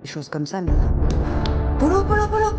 Des choses comme ça, mais... Polo, Polo, Polo!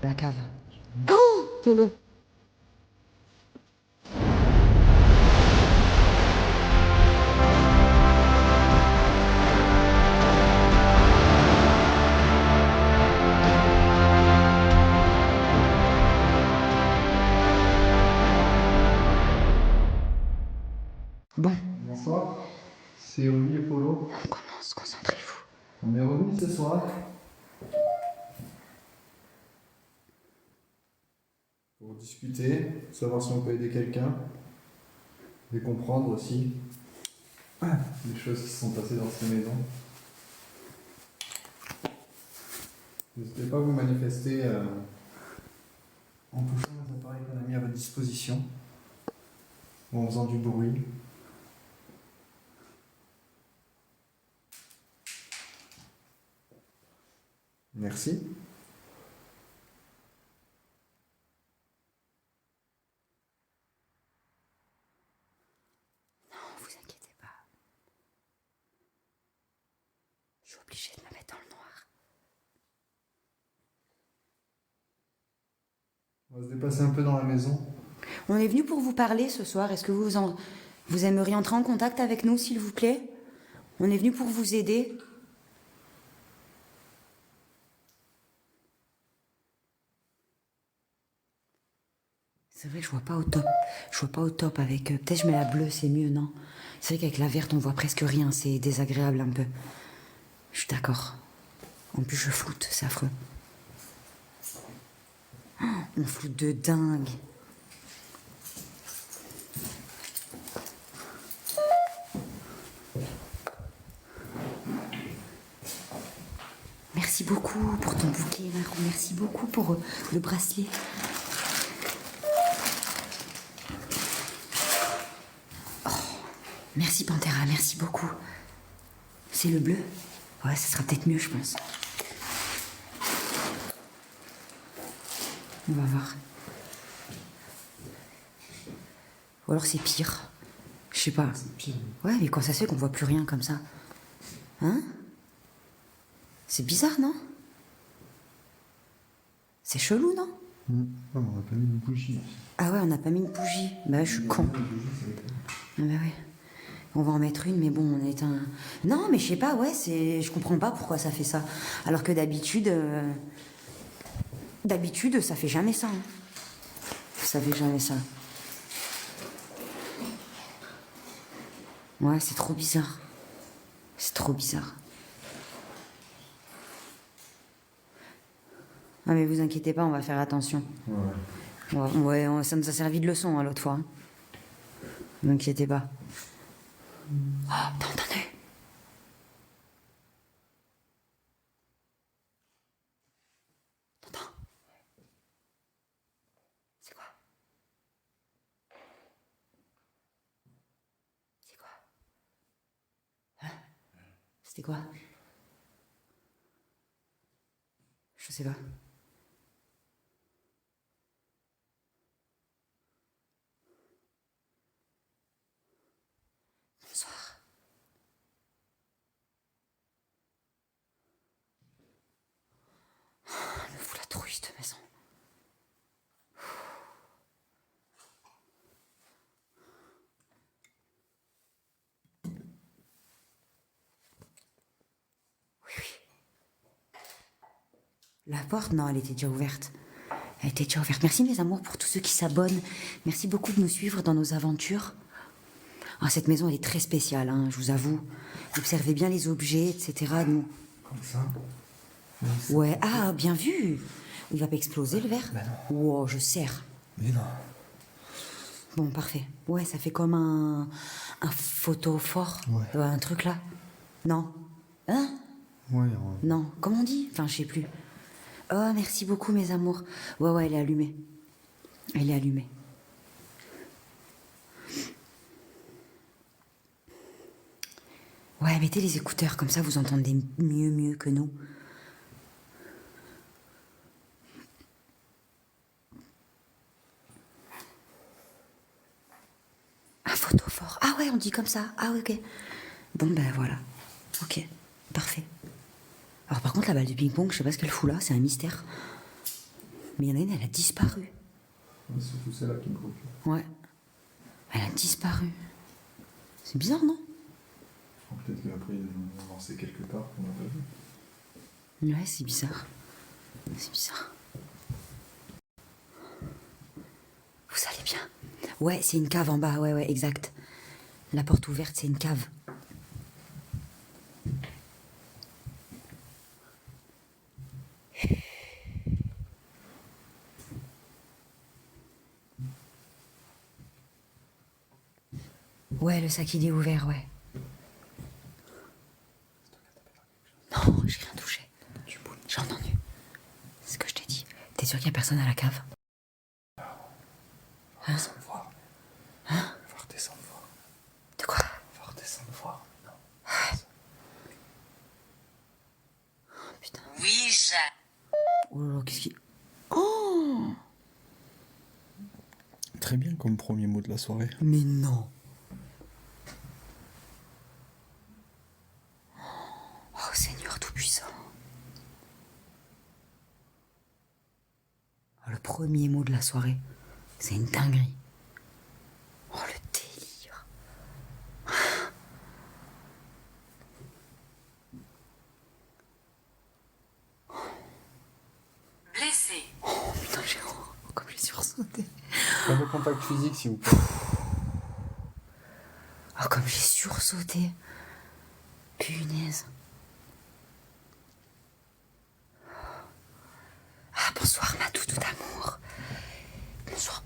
La cave. Oh, Polo! Bon, Bonsoir, c'est Olivier Polo. on commence, concentrez-vous. On est revenu ce soir pour discuter, savoir si on peut aider quelqu'un et comprendre aussi les choses qui se sont passées dans cette maison. N'hésitez pas à vous manifester en touchant les appareils qu'on a mis à votre disposition ou en faisant du bruit. Merci. Non, vous inquiétez pas. Je suis obligée de me mettre dans le noir. On va se déplacer un peu dans la maison. On est venu pour vous parler ce soir. Est-ce que vous aimeriez entrer en contact avec nous, s'il vous plaît? On est venu pour vous aider. C'est vrai que je vois pas au top. Je vois pas au top avec... peut-être je mets la bleue, c'est mieux, non? C'est vrai qu'avec la verte, on voit presque rien. C'est désagréable un peu. Je suis d'accord. En plus, je floute, c'est affreux. Oh, on floute de dingue. Merci beaucoup pour ton bouquet, Maro. Merci beaucoup pour le bracelet. Oh, merci Pantera, merci beaucoup. C'est le bleu? Ouais, ça sera peut-être mieux, je pense. On va voir. Ou alors c'est pire. Je sais pas. C'est pire. Ouais, mais quand ça se fait qu'on voit plus rien comme ça? Hein? C'est bizarre, non? C'est chelou, non? On n'a pas mis une bougie. Ah ouais, on n'a pas mis une bougie. Bah, je suis con. Ah bah ouais. On va en mettre une, mais bon, on est un... Non, mais je sais pas, ouais, c'est... Je comprends pas pourquoi ça fait ça. Alors que d'habitude... D'habitude, ça fait jamais ça. Hein. Ça fait jamais ça. Ouais, c'est trop bizarre. C'est trop bizarre. Ah mais vous inquiétez pas, on va faire attention. Ouais. Ouais, ça nous a servi de leçon hein, l'autre fois. Hein. Ne vous inquiétez pas. Oh, t'as entendu? T'entends? C'est quoi? C'est quoi? Hein? C'était quoi? Je sais pas. Bonsoir. Elle me fout la trouille, cette maison. Oui, oui. La porte, non, elle était déjà ouverte. Elle était déjà ouverte. Merci, mes amours, pour tous ceux qui s'abonnent. Merci beaucoup de nous suivre dans nos aventures. Ah, cette maison, elle est très spéciale, hein, je vous avoue. Observez bien les objets, etc. Nous... Comme ça. Ouais, ah, bien vu. Il va pas exploser, le verre? Ben non. Wow, je serre. Mais non. Bon, parfait. Ouais, ça fait comme Un photophore? Ouais. Un truc là? Non. Hein? Ouais, Non. Comment on dit? Enfin, je sais plus. Oh, merci beaucoup, mes amours. Ouais, elle est allumée. Elle est allumée. Ouais, mettez les écouteurs, comme ça vous entendez mieux que nous. Un photophore. Ah ouais, on dit comme ça. Ah ok. Bon ben voilà. Ok, parfait. Alors par contre, la balle de ping-pong, je sais pas ce qu'elle fout là, c'est un mystère. Mais il y en a une, elle a disparu. c'est surtout celle-là qui me préoccupe. Ouais. Elle a disparu. C'est bizarre, non? Peut-être qu'après, ils l'ont lancé quelque part qu'on n'a pas vu. Ouais, c'est bizarre. C'est bizarre. Vous allez bien? Ouais, c'est une cave en bas, ouais, exact. La porte ouverte, c'est une cave. Ouais, le sac il est ouvert, ouais. Non, j'ai rien touché. J'ai entendu. C'est ce que je t'ai dit. T'es sûr qu'il y a personne à la cave? Hein? Descendre voir. Hein? On va redescendre voir. De quoi? On va redescendre voir. Non. Oh, putain. Oui, Oh là là, qu'est-ce qui... Oh! Très bien comme premier mot de la soirée. Mais non. Oh Seigneur Tout-Puissant. Oh, le premier mot de la soirée, c'est une dinguerie. Oh le délire. blessé. Oh putain, j'ai... Oh, comme j'ai sursauté. Pas de contact physique, s'il vous plaît. Oh, comme j'ai sursauté. Punaise. Ah, bonsoir, ma toutou d'amour. Bonsoir.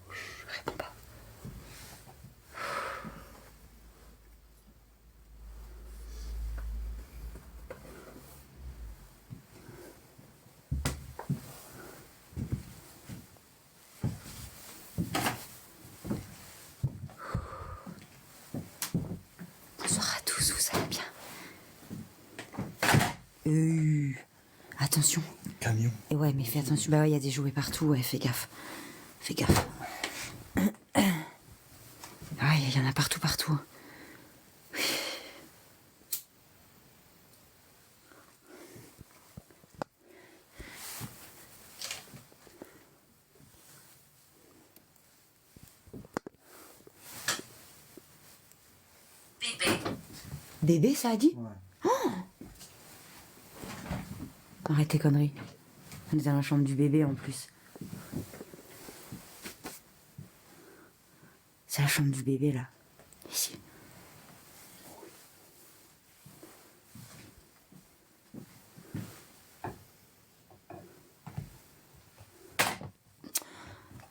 Je réponds pas. Bonsoir à tous, vous allez bien? Attention. Camion. Et ouais, mais fais attention. Bah ouais, il y a des jouets partout, ouais, fais gaffe. Fais gaffe. Ah, il y en a partout. Bébé. Bébé, ça a dit? Ouais. Arrête tes conneries. On est dans la chambre du bébé en plus. C'est la chambre du bébé là. Ici.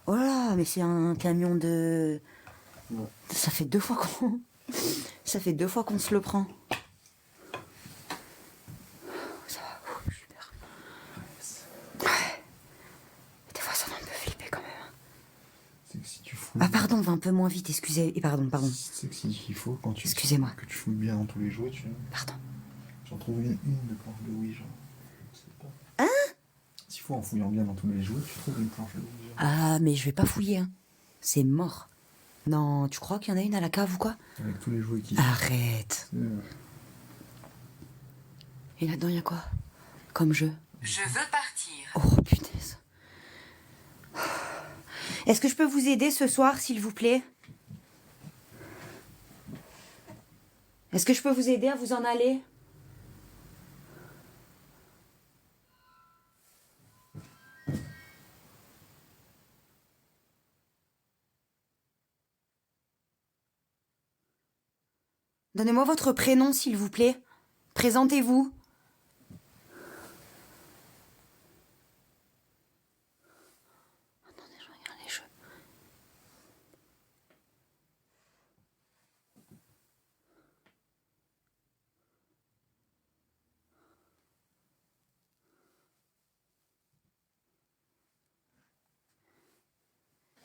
Oh là, mais c'est un camion de... Ouais. Ça fait 2 fois qu'on... Ça fait 2 fois qu'on se le prend. Ça va, super. Ouais. Des fois ça m'a un peu flippé quand même. C'est que si tu fouilles. Ah pardon, va un peu moins vite, excusez. Pardon. C'est que s'il faut, quand tu. Excusez-moi. Que tu fouilles bien dans tous les jouets, tu. Pardon. J'en trouve une de planche de Ouija. Je sais pas. Hein? S'il faut, en fouillant bien dans tous les jouets, tu trouves une planche de Ouija. Ah, mais je vais pas fouiller, hein. C'est mort. Non, tu crois qu'il y en a une à la cave ou quoi? Avec tous les jouets qui. Arrête. Et là-dedans, il y a quoi? Comme jeu? Je veux partir. Oh, punaise. Est-ce que je peux vous aider ce soir, s'il vous plaît? Est-ce que je peux vous aider à vous en aller? Donnez-moi votre prénom, s'il vous plaît. Présentez-vous. Attendez, je regarde les jeux.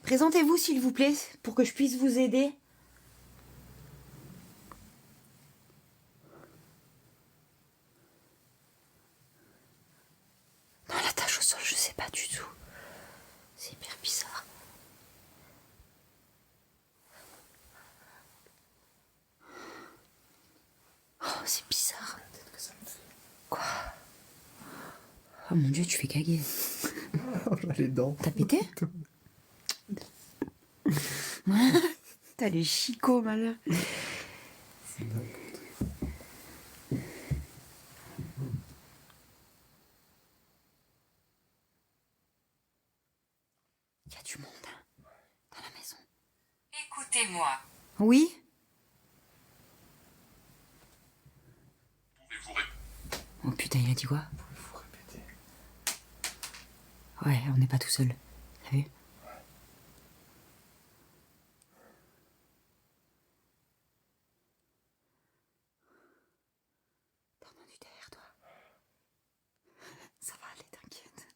Présentez-vous, s'il vous plaît, pour que je puisse vous aider. Non, la tache au sol, je sais pas du tout. C'est hyper bizarre. Oh, c'est bizarre. Peut-être que ça me fait. Quoi? Oh mon Dieu, tu fais caguer. Oh, j'ai les dents. T'as pété? T'as les chicots, malin. Il y a du monde hein, dans la maison. Écoutez-moi. Oui? Oh putain, il a dit quoi? Faut répéter. Ouais, on n'est pas tout seul. T'as vu? T'as entendu derrière toi? Ça va aller, t'inquiète.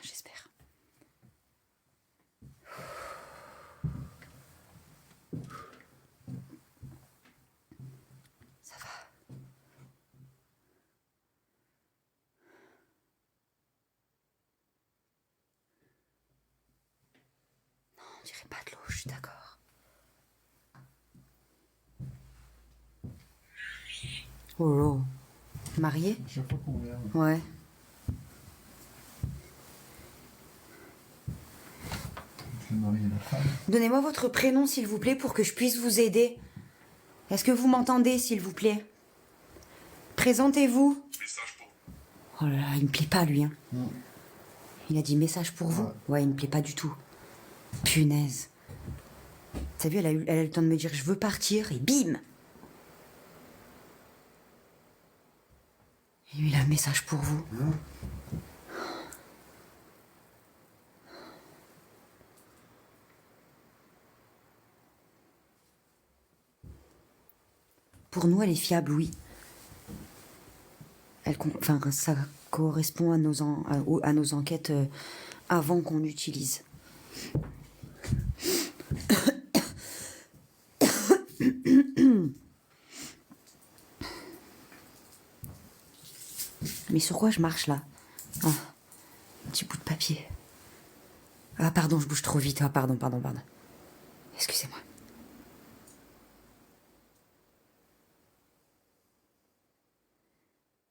J'espère. Ça va. Non, on dirait pas de l'eau, je suis d'accord. Oh là. Marié? Chaque fois qu'on vient. Ouais. Je vais marier la femme. Donnez-moi votre prénom, s'il vous plaît, pour que je puisse vous aider. Est-ce que vous m'entendez, s'il vous plaît? Présentez-vous. Oh là là, il me plaît pas, lui. Hein. Il a dit message pour vous. Ouais, il me plaît pas du tout. Punaise. T'as vu, elle a eu le temps de me dire je veux partir, et bim! Et lui, il a un message pour vous. Pour nous, elle est fiable, oui. Enfin, ça correspond à à nos enquêtes avant qu'on l'utilise. Mais sur quoi je marche là? Ah, un petit bout de papier. Ah pardon, je bouge trop vite. Ah pardon. Excusez-moi.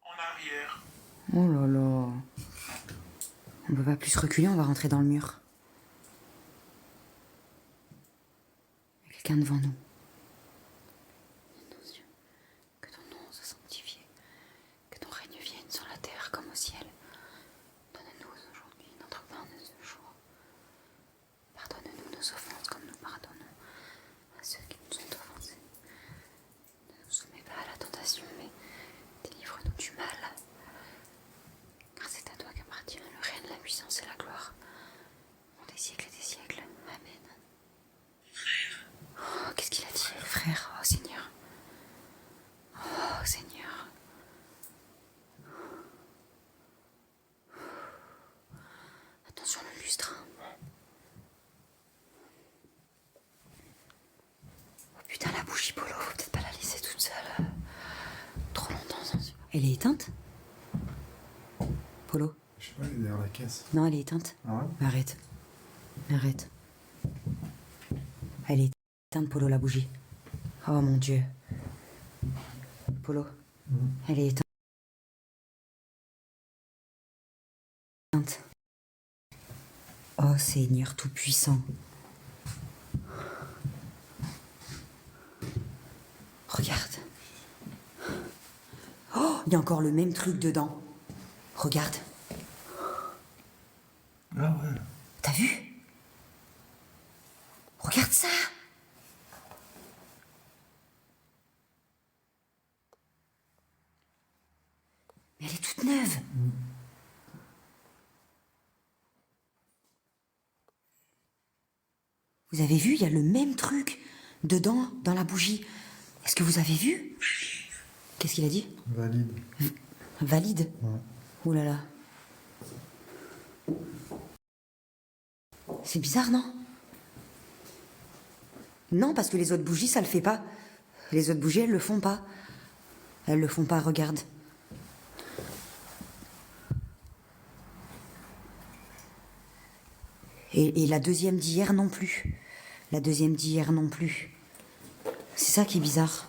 En arrière. Oh là là. On peut pas plus reculer, on va rentrer dans le mur. Il y a quelqu'un devant nous. Nos yeux, que ton nom soit sanctifié, que ton règne vienne sur la terre comme au ciel. Donne-nous aujourd'hui notre pain de ce jour. Pardonne-nous nos offenses comme nous pardonnons à ceux qui nous ont offensés. Ne nous soumets pas à la tentation, mais délivre-nous du mal. Car c'est à toi qu'appartient le règne, la puissance et la gloire. Pour des siècles et des siècles. Amen. Oh, qu'est-ce qu'il a dit, frère? Oh Seigneur. Oh Seigneur. Attention le lustre. Oh putain, la bougie Polo, faut peut-être pas la laisser toute seule. Trop longtemps sans yeux. Elle est éteinte? Polo? Je sais pas, elle est derrière la caisse. Non, elle est éteinte. Ah ouais? Arrête. Arrête. Elle est éteinte, Polo, la bougie. Oh mon Dieu. Polo. Elle est éteinte. Oh Seigneur Tout-Puissant. Regarde. Oh, il y a encore le même truc dedans. Regarde. Ah ouais. T'as vu? Regarde ça. Mais elle est toute neuve. Vous avez vu, il y a le même truc dedans, dans la bougie. Est-ce que vous avez vu? Qu'est-ce qu'il a dit? Valide. Valide? Ouais. Oh là là. C'est bizarre, non? Non, parce que les autres bougies, ça le fait pas. Les autres bougies, elles le font pas. Elles le font pas, regarde. Et la deuxième d'hier non plus. La deuxième d'hier non plus. C'est ça qui est bizarre.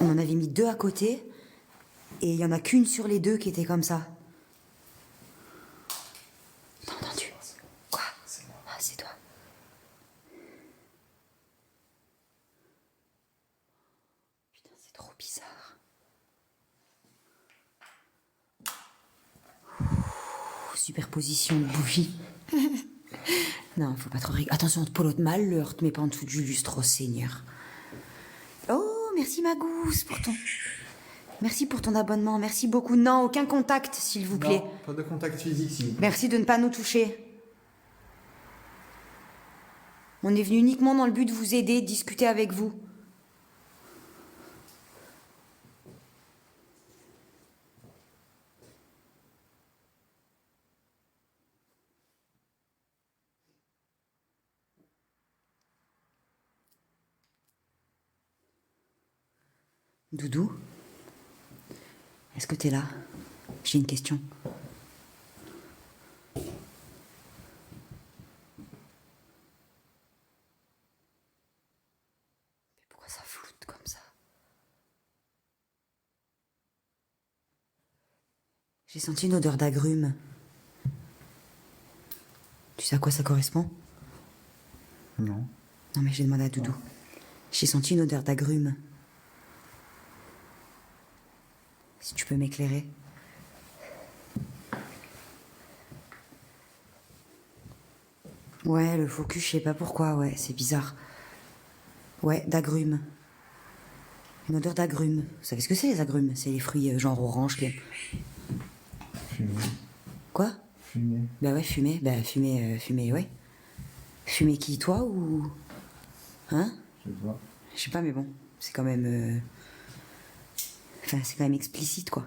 On en avait mis 2 à côté, et il y en a qu'une sur les 2 qui était comme ça. T'as entendu? Quoi? C'est moi. Ah, c'est toi. Putain, c'est trop bizarre. Superposition de bougies. Non, faut pas trop rigoler. Attention, te pelote mal, le heurte, mais pas en dessous du lustre, oh Seigneur. Oh, merci Magousse pour ton... Merci pour ton abonnement, merci beaucoup. Non, aucun contact, s'il vous plaît. Non, pas de contact physique, s'il vous plaît. Merci de ne pas nous toucher. On est venu uniquement dans le but de vous aider, de discuter avec vous. Doudou, est-ce que t'es là? J'ai une question. Mais pourquoi ça floute comme ça? J'ai senti une odeur d'agrumes. Tu sais à quoi ça correspond? Non. Non mais j'ai demandé à Doudou. J'ai senti une odeur d'agrumes. Si tu peux m'éclairer. Ouais, le focus, je sais pas pourquoi, ouais, c'est bizarre. Ouais, d'agrumes. Une odeur d'agrumes. Vous savez ce que c'est les agrumes? C'est les fruits genre orange. Fumé. Quoi? Fumé. Bah ouais, fumée. Bah fumée, ouais. Fumée qui, toi ou... Hein? Je sais pas. Je sais pas, mais bon, c'est quand même... Enfin, c'est quand même explicite, quoi.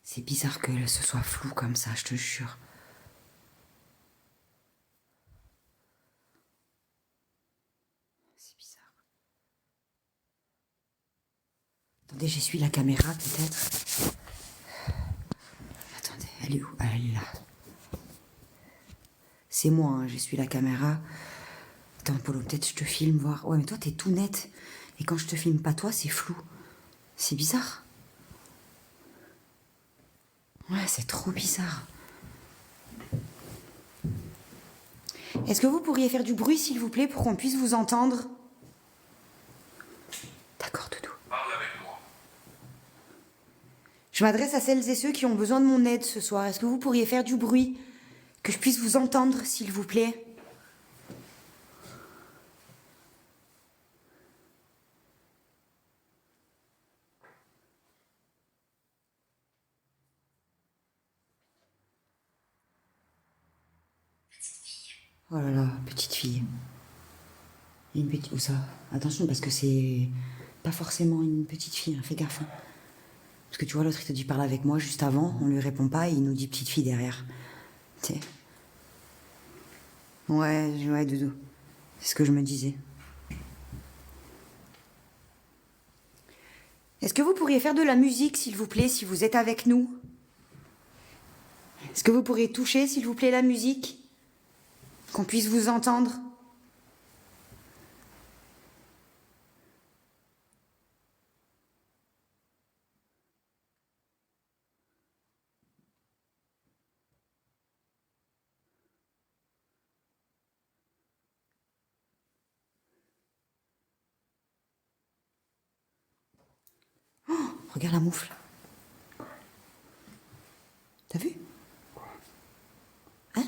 C'est bizarre que ce soit flou comme ça, je te jure. C'est bizarre. Attendez, j'essuie la caméra, peut-être. Attendez, elle est où? Ah, elle est là. C'est moi, hein, j'essuie la caméra. Attends, Polo, peut-être je te filme, voir. Ouais, mais toi, t'es tout net. Et quand je te filme pas toi, c'est flou. C'est bizarre. Ouais, c'est trop bizarre. Est-ce que vous pourriez faire du bruit, s'il vous plaît, pour qu'on puisse vous entendre? D'accord, Doudou. Parle avec moi. Je m'adresse à celles et ceux qui ont besoin de mon aide ce soir. Est-ce que vous pourriez faire du bruit? Que je puisse vous entendre, s'il vous plaît? Oh là là, petite fille. Il y a une petite... Où ça? Attention, parce que c'est pas forcément une petite fille, hein. Fais gaffe. Hein. Parce que tu vois, l'autre, il te dit parle avec moi juste avant, on lui répond pas et il nous dit petite fille derrière. Tu sais. Ouais, Doudou. C'est ce que je me disais. Est-ce que vous pourriez faire de la musique, s'il vous plaît, si vous êtes avec nous? Est-ce que vous pourriez toucher, s'il vous plaît, la musique? Qu'on puisse vous entendre? Regarde la moufle. T'as vu? Hein?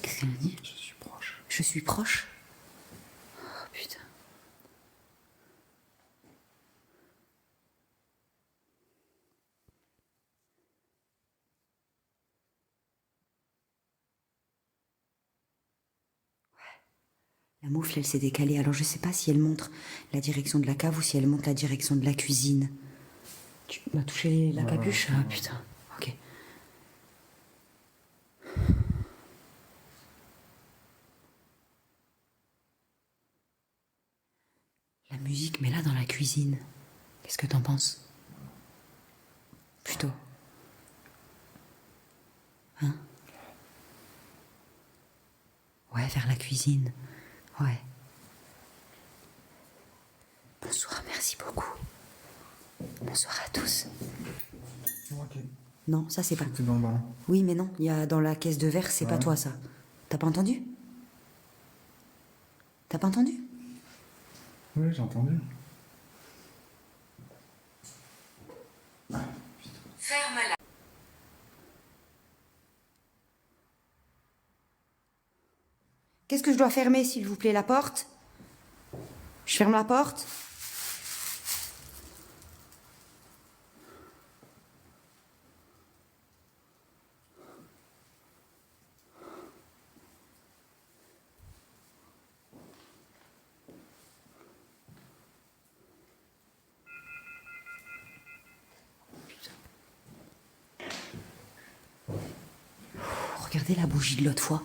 Qu'est-ce qu'elle a dit? Je suis proche. Je suis proche? Oh putain. La moufle, elle s'est décalée, alors je sais pas si elle montre la direction de la cave ou si elle montre la direction de la cuisine. Tu m'as touché la Ouais, capuche? ouais, Ah ouais. putain, ok. La musique, mais là dans la cuisine. Qu'est-ce que t'en penses? Plutôt. Hein? Ouais, vers la cuisine. Ouais. Bonsoir, merci beaucoup. Bonsoir à tous. Ok. Non, ça c'est pas. C'était dans le ballon. Oui, mais non, il y a dans la caisse de verre, c'est pas Ouais. toi ça. T'as pas entendu? T'as pas entendu? Oui, j'ai entendu. Ferme-la. Qu'est-ce que je dois fermer, s'il vous plaît, la porte? Je ferme la porte? Regardez la bougie de l'autre fois.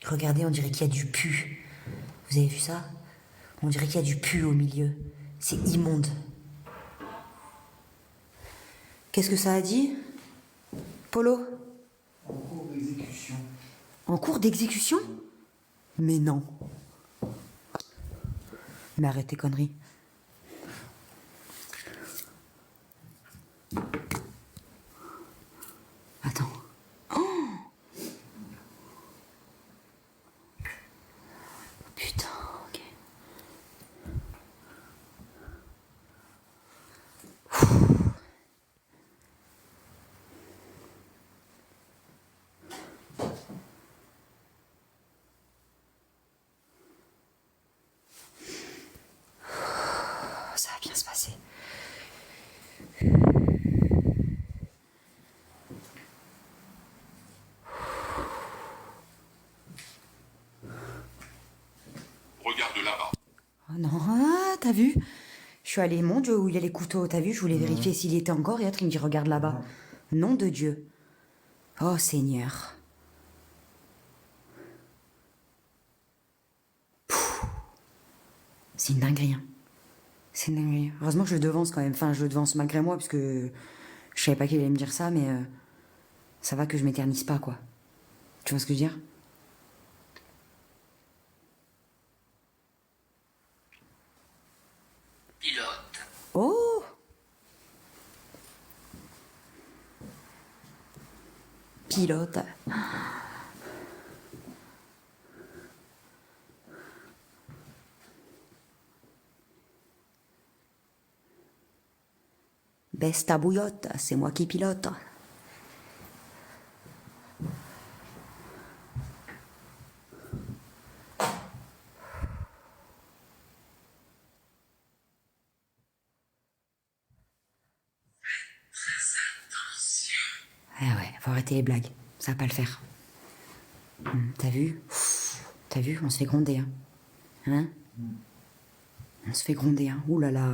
Regardez, on dirait qu'il y a du pu. Vous avez vu ça? On dirait qu'il y a du pu au milieu. C'est immonde. Qu'est-ce que ça a dit? Polo? En cours d'exécution. En cours d'exécution? Mais non. Mais arrête tes conneries. Attends. Oh putain, ok. Ça va bien se passer. Regarde là-bas. Oh non, ah, t'as vu? Je suis allée, mon Dieu, où il y a les couteaux, t'as vu? Je voulais vérifier s'il y était encore et l'autre il me dit regarde là-bas. Nom de Dieu. Oh Seigneur. Pouh. C'est une dinguerie. Hein. C'est une dinguerie. Heureusement que je le devance quand même. Enfin, je le devance malgré moi, parce que je savais pas qu'il allait me dire ça, mais ça va que je m'éternise pas, quoi. Tu vois ce que je veux dire? Pilote. Oh! Pilote. Baisse ta bouillotte, c'est moi qui pilote. Ah ouais, faut arrêter les blagues. Ça va pas le faire. T'as vu? T'as vu? On se fait gronder, hein? Hein? On se fait gronder, hein? Ouh là là. Ouh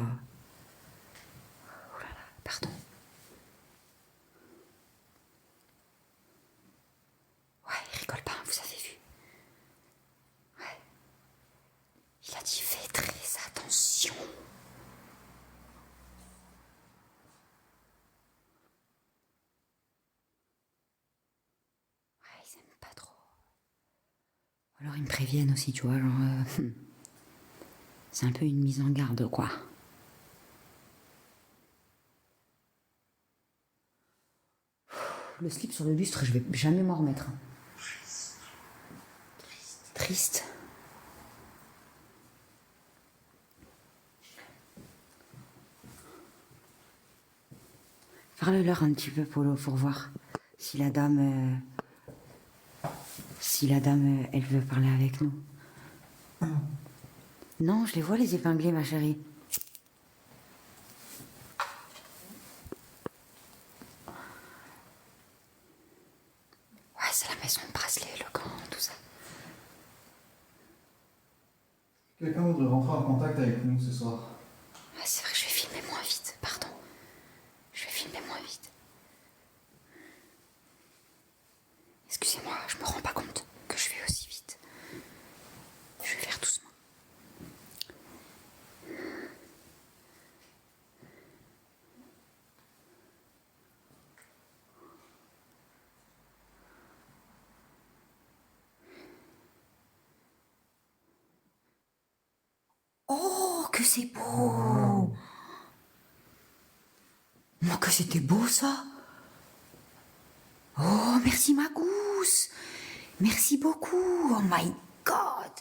là là, pardon. Ouais, il rigole pas, vous avez vu. Ouais. Il a dit fais très attention. Ouais, ils aiment pas trop. Alors ils me préviennent aussi, tu vois, genre... c'est un peu une mise en garde, quoi. Le slip sur le lustre, je vais jamais m'en remettre. Hein. Triste. Parle-leur un petit peu, Polo, pour voir si la dame... elle veut parler avec nous. Non, je les vois, les épinglés, ma chérie. soir. Ah, c'est vrai que je vais filmer moins vite, pardon. Je vais filmer moins vite. Excusez-moi, je me rends pas compte que je vais aussi vite. Je vais faire doucement. Oh, que c'est beau! Moi, que c'était beau, ça! Oh, merci, ma gousse! Merci beaucoup! Oh my god!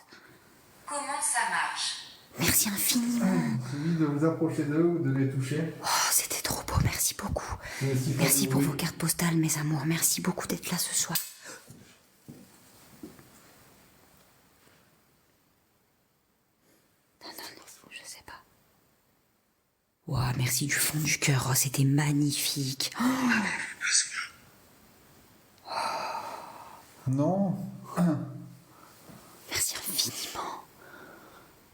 Comment ça marche? Merci infiniment! Il suffit de vous approcher d'eux ou de les toucher. Oh, c'était trop beau, merci beaucoup! Mais s'il faut Merci du pour bruit. vos cartes postales, mes amours. Merci beaucoup d'être là ce soir. Non, je sais pas. Ouah, merci du fond du cœur. Oh, c'était magnifique. Non. Merci infiniment.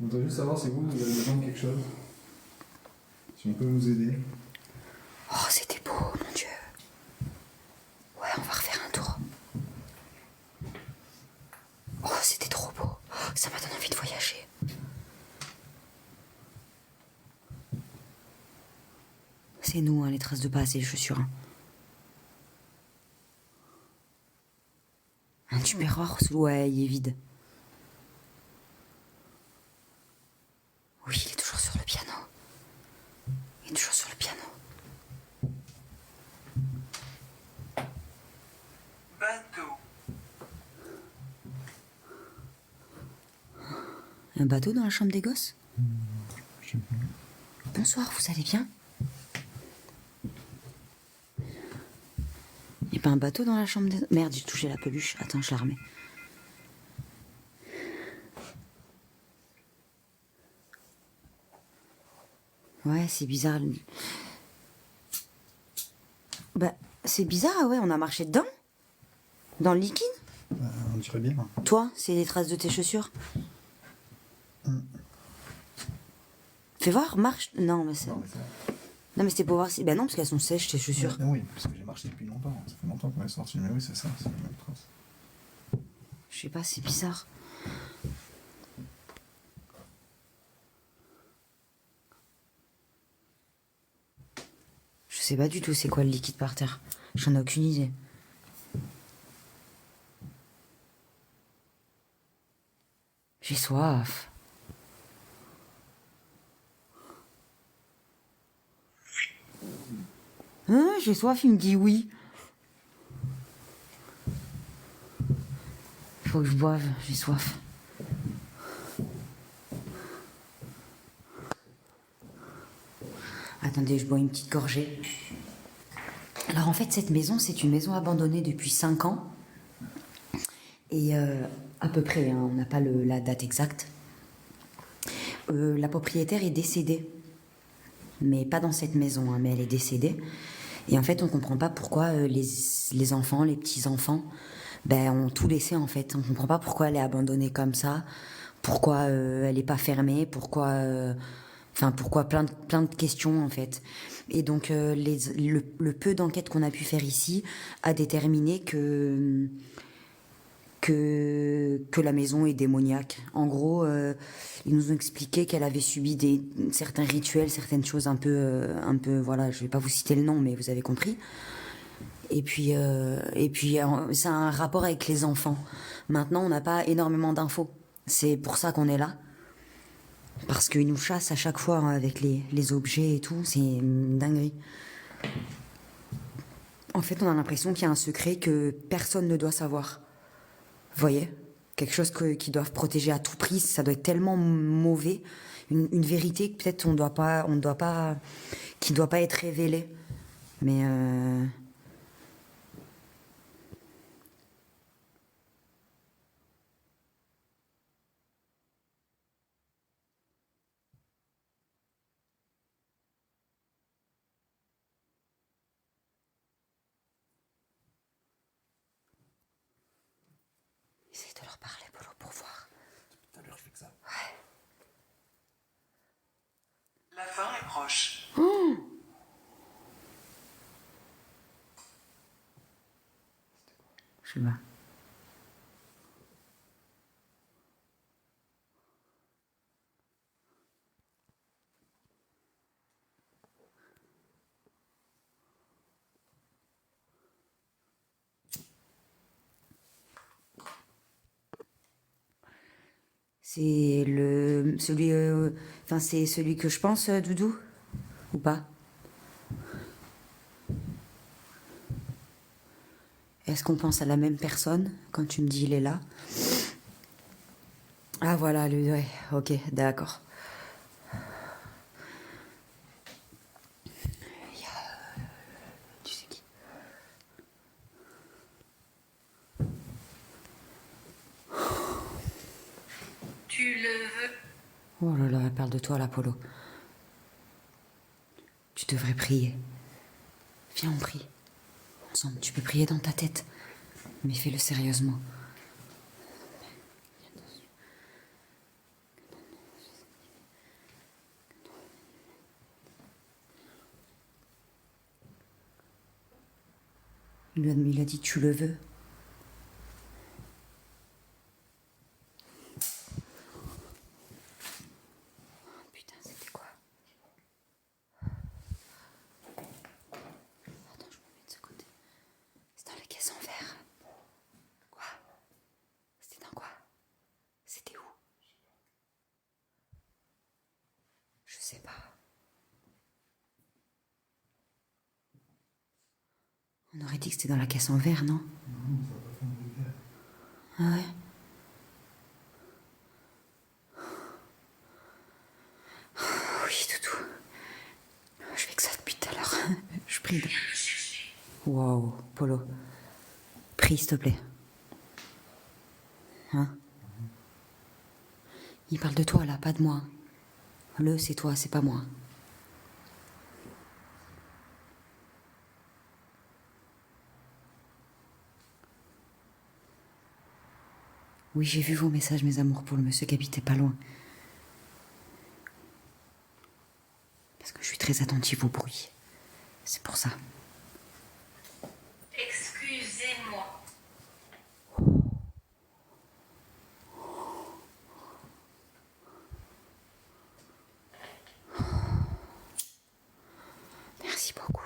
On doit juste savoir si vous avez besoin de quelque chose. Si on peut vous aider. Oh, c'était beau, mon Dieu. Ouais, on va refaire un tour. Oh, c'était trop beau. Ça m'a donné envie de voyager. C'est nous, hein, les traces de pas et les chaussures. Hein. Un tupperware, ouais, il est vide. Oui, il est toujours sur le piano. Il est toujours sur le piano. Bateau. Un bateau dans la chambre des gosses? Bonsoir, vous allez bien? Il n'y a pas un bateau dans la chambre des... Merde, j'ai touché la peluche. Attends, je la remets. Ouais, c'est bizarre. Bah, c'est bizarre, ouais, on a marché dedans? Dans le liquide? On dirait bien. Toi, c'est les traces de tes chaussures? Fais voir, marche. Non, mais c'est... Non, mais ça... Non, mais c'était pour voir si... Bah non, parce qu'elles sont sèches, tes chaussures. Oui, parce que j'ai marché depuis longtemps. Ça fait longtemps qu'on est sorti. Mais oui, c'est ça, c'est la même trace. Je sais pas, c'est bizarre. Je sais pas du tout c'est quoi le liquide par terre. J'en ai aucune idée. J'ai soif. Hein, j'ai soif, il me dit oui. Faut que je boive, j'ai soif. Attendez, je bois une petite gorgée. Alors en fait, cette maison, c'est une maison abandonnée depuis 5 ans. Et à peu près, hein, on n'a pas la date exacte. La propriétaire est décédée. Mais pas dans cette maison, hein, mais elle est décédée. Et en fait, on comprend pas pourquoi les enfants, les petits-enfants, ont tout laissé en fait. On comprend pas pourquoi elle est abandonnée comme ça, pourquoi elle est pas fermée, pourquoi... pourquoi plein de questions en fait. Et donc le peu d'enquêtes qu'on a pu faire ici a déterminé que la maison est démoniaque. En gros, ils nous ont expliqué qu'elle avait subi certains rituels, certaines choses un peu, voilà, je vais pas vous citer le nom, mais vous avez compris. Et puis ça a un rapport avec les enfants. Maintenant, on n'a pas énormément d'infos. C'est pour ça qu'on est là. Parce qu'ils nous chassent à chaque fois hein, avec les objets et tout. C'est une dinguerie. En fait, on a l'impression qu'il y a un secret que personne ne doit savoir. Vous voyez? Quelque chose qu'ils doivent protéger à tout prix. Ça doit être tellement mauvais. Une vérité que peut-être qui ne doit pas être révélée. Mais... Essaye de leur parler, Polo, pour voir. Tout à l'heure, je fais que ça. Ouais. proche. Je sais pas. C'est celui, enfin c'est celui que je pense, Doudou, ou pas? Est-ce qu'on pense à la même personne quand tu me dis il est là? Ah voilà, lui, ouais, ok, d'accord. Tu sais qui? Tu le veux? Oh là là, elle parle de toi, l'Apollo. Tu devrais prier. Viens, on prie. Ensemble, tu peux prier dans ta tête. Mais fais-le sérieusement. Il a dit tu le veux. Putain, c'était quoi? Attends, je me mets de ce côté. C'est dans la caisse en verre. Quoi? C'était dans quoi? C'était où? Je sais pas. On aurait dit que c'était dans la caisse en verre, non? Ah ouais? Oui, Doudou. Je fais que ça depuis tout à l'heure. Je prie. Wow, Polo. Prie, s'il te plaît. Hein? Il parle de toi, là, pas de moi. C'est toi, c'est pas moi. Oui, j'ai vu vos messages, mes amours, pour le monsieur qui habitait pas loin. Parce que je suis très attentive au bruit. C'est pour ça. Excusez-moi. Merci beaucoup.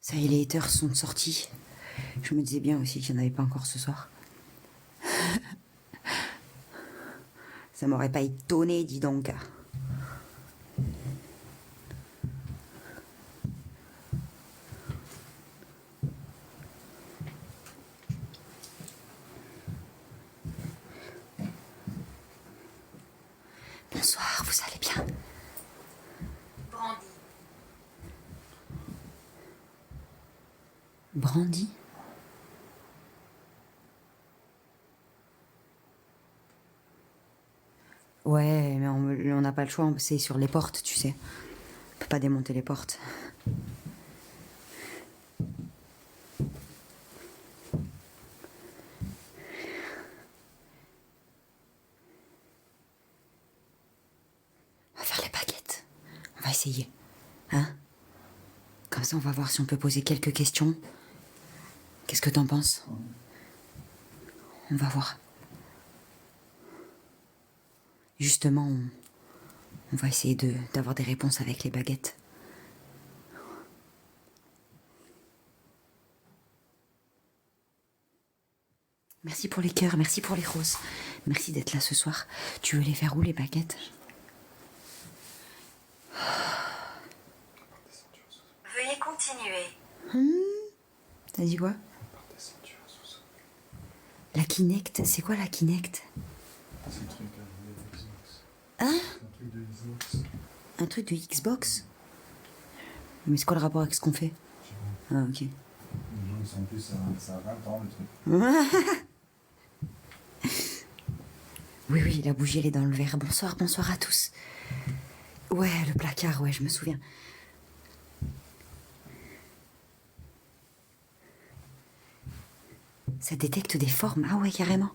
Ça y est, les haters sont sortis. Je me disais bien aussi qu'il n'y en avait pas encore ce soir. Ça m'aurait pas étonné, dis donc. Bonsoir, vous allez bien? Brandy. Brandy? Ouais, mais on n'a pas le choix, c'est sur les portes, tu sais. On peut pas démonter les portes. On va faire les baguettes. On va essayer. Hein? Comme ça, on va voir si on peut poser quelques questions. Qu'est-ce que t'en penses? On va voir. Justement, on va essayer d'avoir des réponses avec les baguettes. Merci pour les cœurs, merci pour les roses. Merci d'être là ce soir. Tu veux les faire où, les baguettes? Veuillez continuer. T'as dit quoi? Par tes ceintures, sous ça. La Kinect, c'est quoi la Kinect? C'est le truc de Xbox. Hein? C'est un truc de Xbox. Un truc de Xbox? Mais c'est quoi le rapport avec ce qu'on fait? Ah, ok. Les gens ils sont en plus, ça a 20 ans le truc. Oui, oui, la bougie, elle est dans le verre. Bonsoir, bonsoir à tous. Ouais, le placard, ouais, je me souviens. Ça détecte des formes. Ah ouais, carrément.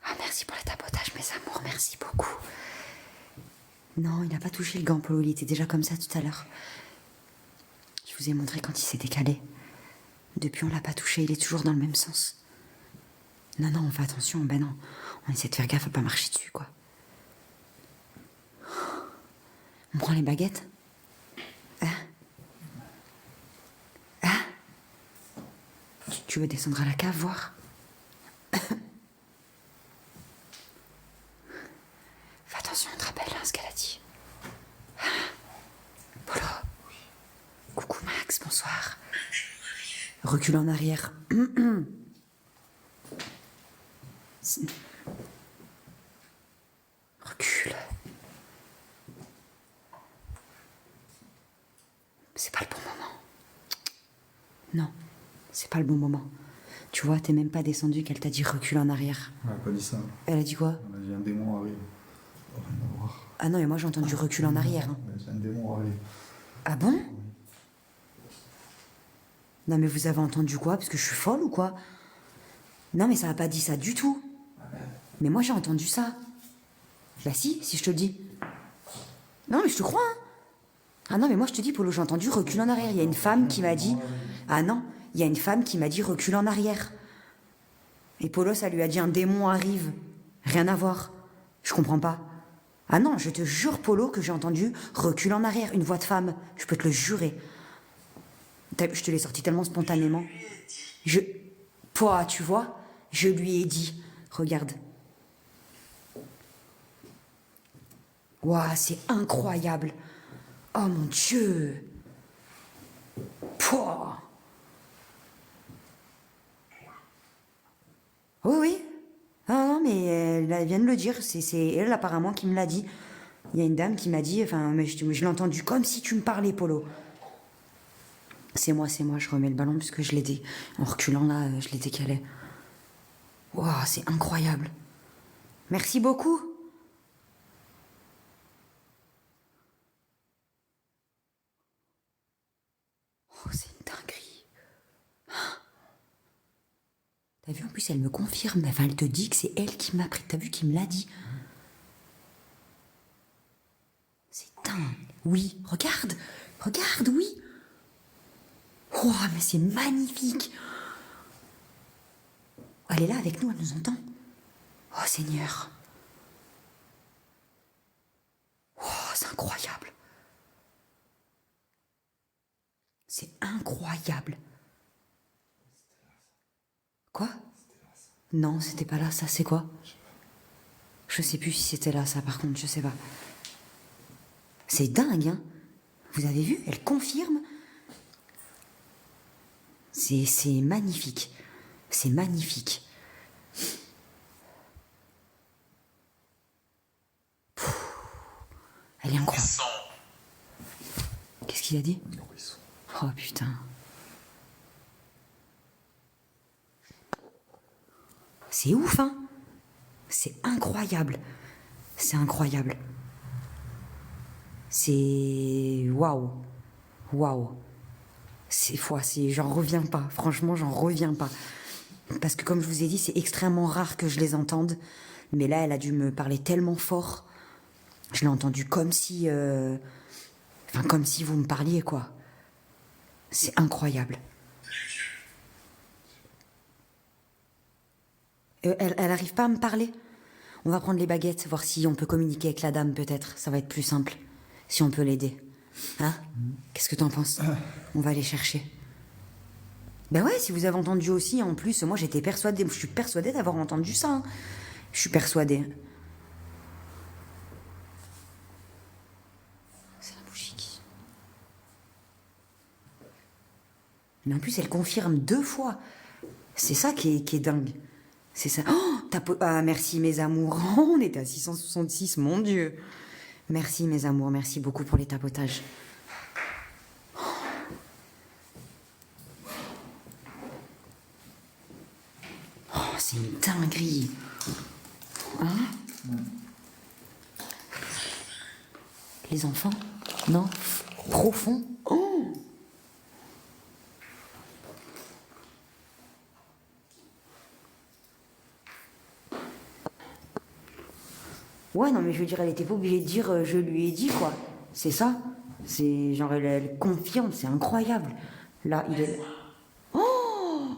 Ah, merci pour le tapotage, mes amours. Merci beaucoup. Non, il n'a pas touché le gant, Polo. Il était déjà comme ça tout à l'heure. Je vous ai montré quand il s'est décalé. Depuis, on l'a pas touché. Il est toujours dans le même sens. Non, non, on fait attention. Ben non. On essaie de faire gaffe à pas marcher dessus, quoi. On prend les baguettes? Hein? Hein? Tu veux descendre à la cave, voir? Fais attention, on te rappelle hein, ce qu'elle a dit. Polo. Coucou Max, bonsoir. Recule en arrière. Recule. C'est pas le bon moment. Non, c'est pas le bon moment. Tu vois, t'es même pas descendu qu'elle t'a dit recule en arrière. On n'a pas dit ça. Elle a dit quoi? On a dit un démon arrive. Oh, rien à voir. Ah non, mais moi j'ai entendu recule en arrière. Hein. On a dit un démon arrive. Ah bon? Non mais vous avez entendu quoi? Parce que je suis folle ou quoi? Non mais ça a pas dit ça du tout. Mais moi j'ai entendu ça. Bah si je te le dis. Non mais je te crois. Hein. Ah non mais moi je te dis Polo, j'ai entendu recule en arrière. Il y a une femme qui m'a dit... Ah non, il y a une femme qui m'a dit recule en arrière. Et Polo ça lui a dit un démon arrive. Rien à voir. Je comprends pas. Ah non, je te jure Polo que j'ai entendu recule en arrière, une voix de femme. Je peux te le jurer. Je te l'ai sorti tellement spontanément. Toi, tu vois, je lui ai dit. Regarde. Waouh, c'est incroyable. Oh mon Dieu. Pouah. Oui, oui. Ah non, mais elle vient de le dire. C'est elle apparemment qui me l'a dit. Il y a une dame qui m'a dit, enfin, mais je l'ai entendu comme si tu me parlais, Polo. C'est moi, je remets le ballon puisque je l'ai dit. En reculant là, je l'ai décalé. Waouh, c'est incroyable. Merci beaucoup. Oh, c'est une dinguerie. T'as vu, en plus, elle me confirme. Enfin, elle te dit que c'est elle qui m'a pris. T'as vu qu'il me l'a dit. C'est dingue. Oui, regarde, oui. Oh, mais c'est magnifique. Elle est là avec nous, elle nous entend. Oh Seigneur. Oh, c'est incroyable. C'est incroyable. Quoi? Non, c'était pas là, ça, c'est quoi? Je sais plus si c'était là, ça, par contre, je sais pas. C'est dingue, hein? Vous avez vu? Elle confirme. C'est magnifique. C'est magnifique. Elle est incroyable. Qu'est-ce qu'il a dit? Oh putain. C'est ouf, hein? C'est incroyable. C'est incroyable. C'est... Waouh. Waouh. J'en reviens pas. Franchement, j'en reviens pas. Parce que comme je vous ai dit, c'est extrêmement rare que je les entende. Mais là, elle a dû me parler tellement fort. Je l'ai entendu comme si... Enfin, comme si vous me parliez, quoi. C'est incroyable. Elle arrive pas à me parler? On va prendre les baguettes, voir si on peut communiquer avec la dame, peut-être. Ça va être plus simple. Si on peut l'aider. Hein? Qu'est-ce que t'en penses? On va aller chercher. Ben ouais, si vous avez entendu aussi, en plus, moi j'étais persuadée, je suis persuadée d'avoir entendu ça. Hein. Je suis persuadée. C'est la bougie qui... Mais en plus, elle confirme 2 fois. C'est ça qui est dingue. C'est ça. Oh, ah, merci mes amours. Oh, on était à 666, mon Dieu. Merci mes amours, merci beaucoup pour les tapotages. Oh, c'est une dinguerie. Hein? Les enfants? Non? Profond? Oh! Ouais, non, mais je veux dire, elle était pas obligée de dire je lui ai dit, quoi. C'est ça. C'est genre, elle confirme, c'est incroyable. Là, il est. Oh!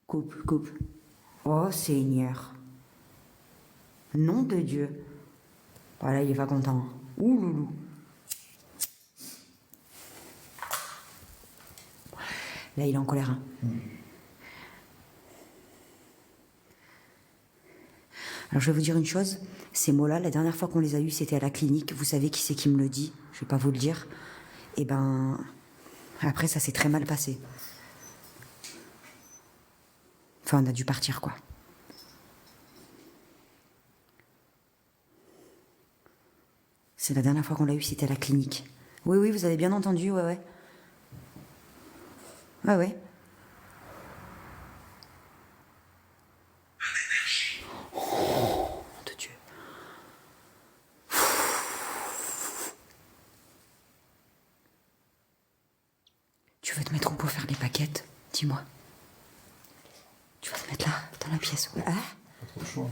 Coupe, coupe. Oh, Seigneur. Nom de Dieu. Voilà, il est pas content. Ouh, loulou. Là, il est en colère. Hein. Alors je vais vous dire une chose, ces mots-là, la dernière fois qu'on les a eus, c'était à la clinique. Vous savez qui c'est qui me le dit, je vais pas vous le dire. Et ben, après ça s'est très mal passé. Enfin, on a dû partir, quoi. C'est la dernière fois qu'on l'a eu, c'était à la clinique. Oui, oui, vous avez bien entendu, ouais, ouais. Ouais, ouais. De Dieu. Tu veux te mettre où pour faire les paquettes? Dis-moi. Tu vas te mettre là, dans la pièce. Ah? Pas trop le choix.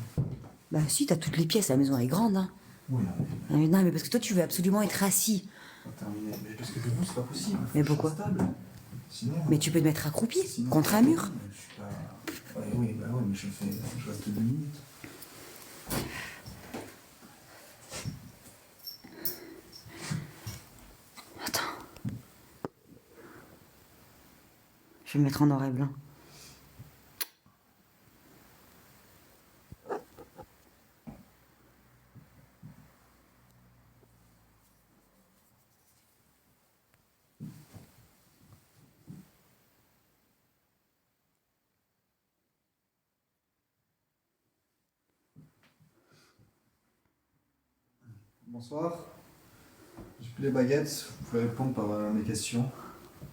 Bah si, t'as toutes les pièces, la maison est grande. Hein. Oui, Non, mais parce que toi, tu veux absolument être assis. on va terminer. Mais parce que debout, c'est pas possible. Mais pourquoi? Stable. Sinon, Mais tu peux te mettre accroupi, sinon, contre un mur. Je suis pas... Ouais, oui, bah ouais, mais je reste 2 minutes. Attends. Je vais me mettre en noir et blanc. Bonsoir. J'ai plus les baguettes, vous pouvez répondre par mes questions.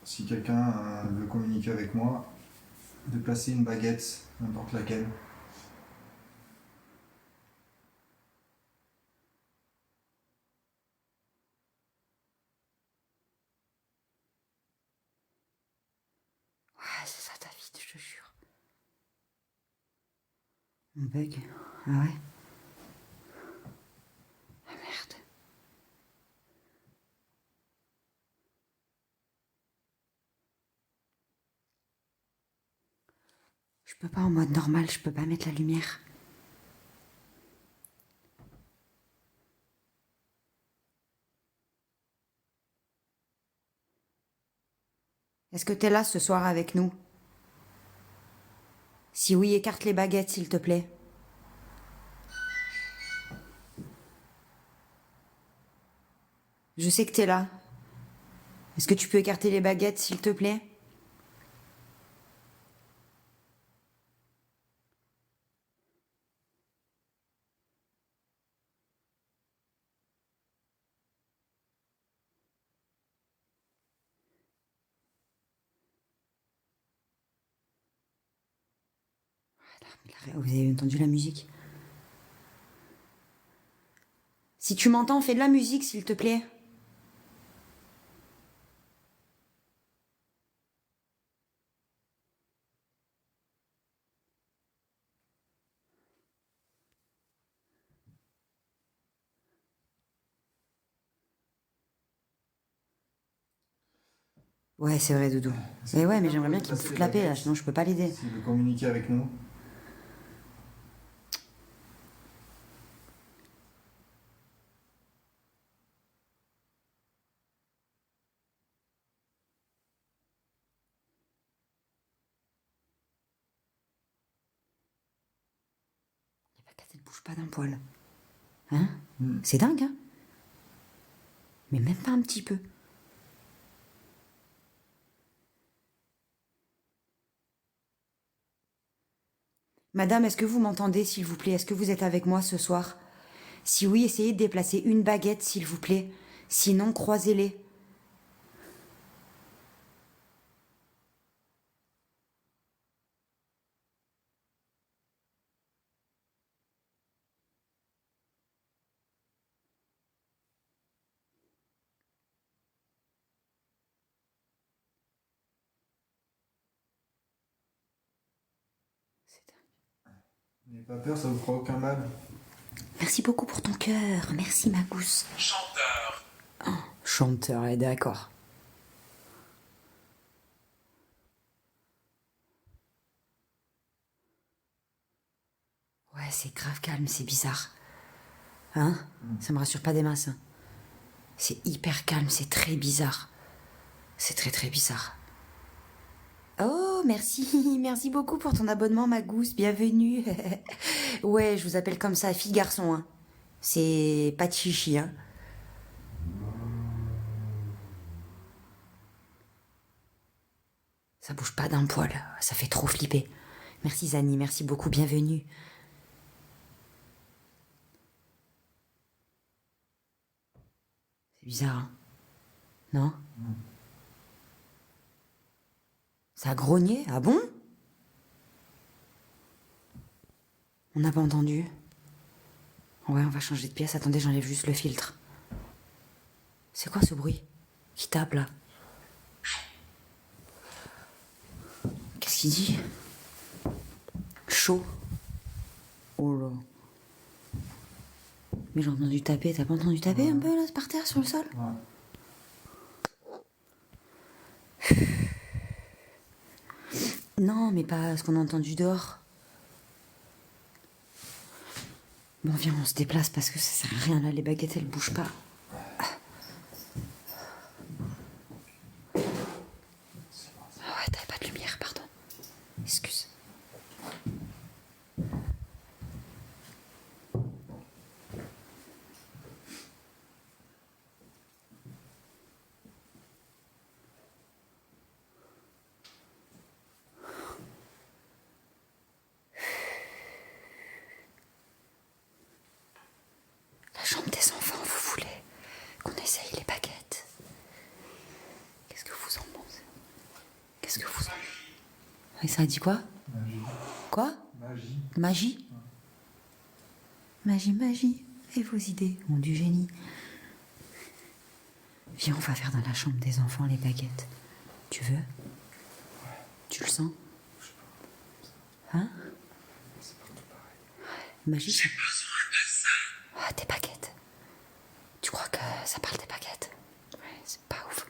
Si quelqu'un veut communiquer avec moi, déplacer une baguette, n'importe laquelle. Ouais, c'est ça ta vie, je te jure. On bug. Ah ouais? Ah merde. Je peux pas en mode normal, je peux pas mettre la lumière. Est-ce que t'es là ce soir avec nous? Si oui, écarte les baguettes, s'il te plaît. Je sais que t'es là. Est-ce que tu peux écarter les baguettes, s'il te plaît? Vous avez entendu la musique? Si tu m'entends, fais de la musique, s'il te plaît. Ouais, c'est vrai, Doudou. Mais ouais, mais j'aimerais bien qu'il me foute la paix, là, sinon je peux pas l'aider. S'il veut communiquer avec nous. bouge pas d'un poil. Hein? C'est dingue, hein? Mais même pas un petit peu. Madame, est-ce que vous m'entendez, s'il vous plaît? Est-ce que vous êtes avec moi ce soir? Si oui, essayez de déplacer une baguette, s'il vous plaît. Sinon, croisez-les. C'est dingue. N'ayez pas peur, ça vous fera aucun mal. Merci beaucoup pour ton cœur. Merci, ma gousse. Chanteur. Chanteur, est d'accord. Ouais, c'est grave calme, c'est bizarre. Hein? Ça me rassure pas des masses. Hein. C'est hyper calme, c'est très bizarre. C'est très très bizarre. Oh, merci, merci beaucoup pour ton abonnement, ma gousse, bienvenue. Ouais, je vous appelle comme ça, fille garçon, hein. C'est pas de chichi, hein. Ça bouge pas d'un poil, ça fait trop flipper. Merci Zani, merci beaucoup, bienvenue. C'est bizarre, hein? Non? Ça a grogné? Ah bon? On n'a pas entendu. Ouais, on va changer de pièce. Attendez, j'enlève juste le filtre. C'est quoi ce bruit qui tape là? Qu'est-ce qu'il dit? Chaud. Oh là. Mais j'ai entendu taper. T'as pas entendu taper un peu là, par terre sur le sol? Ouais. Non, mais pas ce qu'on a entendu dehors. Bon, viens, on se déplace parce que ça sert à rien là. Les baguettes, elles bougent pas. Ah ouais, t'avais pas de lumière, pardon. Excuse. La chambre des enfants, vous voulez qu'on essaye les baguettes? Qu'est-ce que vous en pensez? Qu'est-ce que vous en pensez? Et ça a dit quoi? Magie. Quoi? Magie. Magie? Magie, magie. Et vos idées ont du génie. Viens, on va faire dans la chambre des enfants les baguettes. Tu veux? Tu le sens? Hein? C'est partout pareil. Magie, ça... Ah, tes baguettes. Tu crois que ça parle des baguettes? Ouais, c'est pas ouf.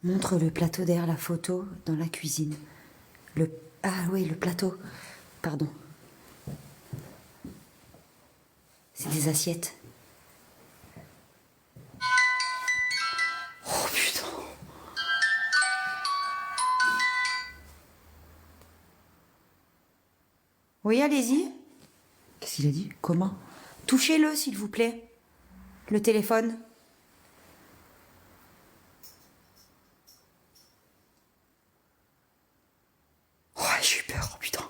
Montre le plateau derrière la photo dans la cuisine. Ah oui, le plateau. Pardon. C'est des assiettes. Oh putain. Oui, allez-y. Qu'est-ce qu'il a dit? Comment? Touchez-le, s'il vous plaît. Le téléphone. Oh, j'ai eu peur, oh, putain.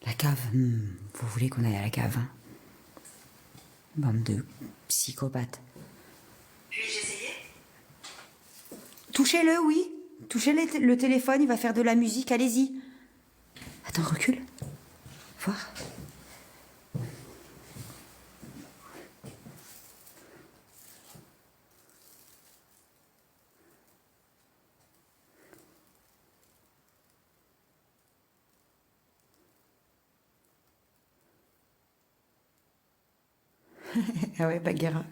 La cave. Vous voulez qu'on aille à la cave, hein? Bande de psychopathes. Puis-je essayer? Touchez-le, oui. Touchez le téléphone, il va faire de la musique, allez-y. Attends, recule. Voir. Ah ouais, Bagheera.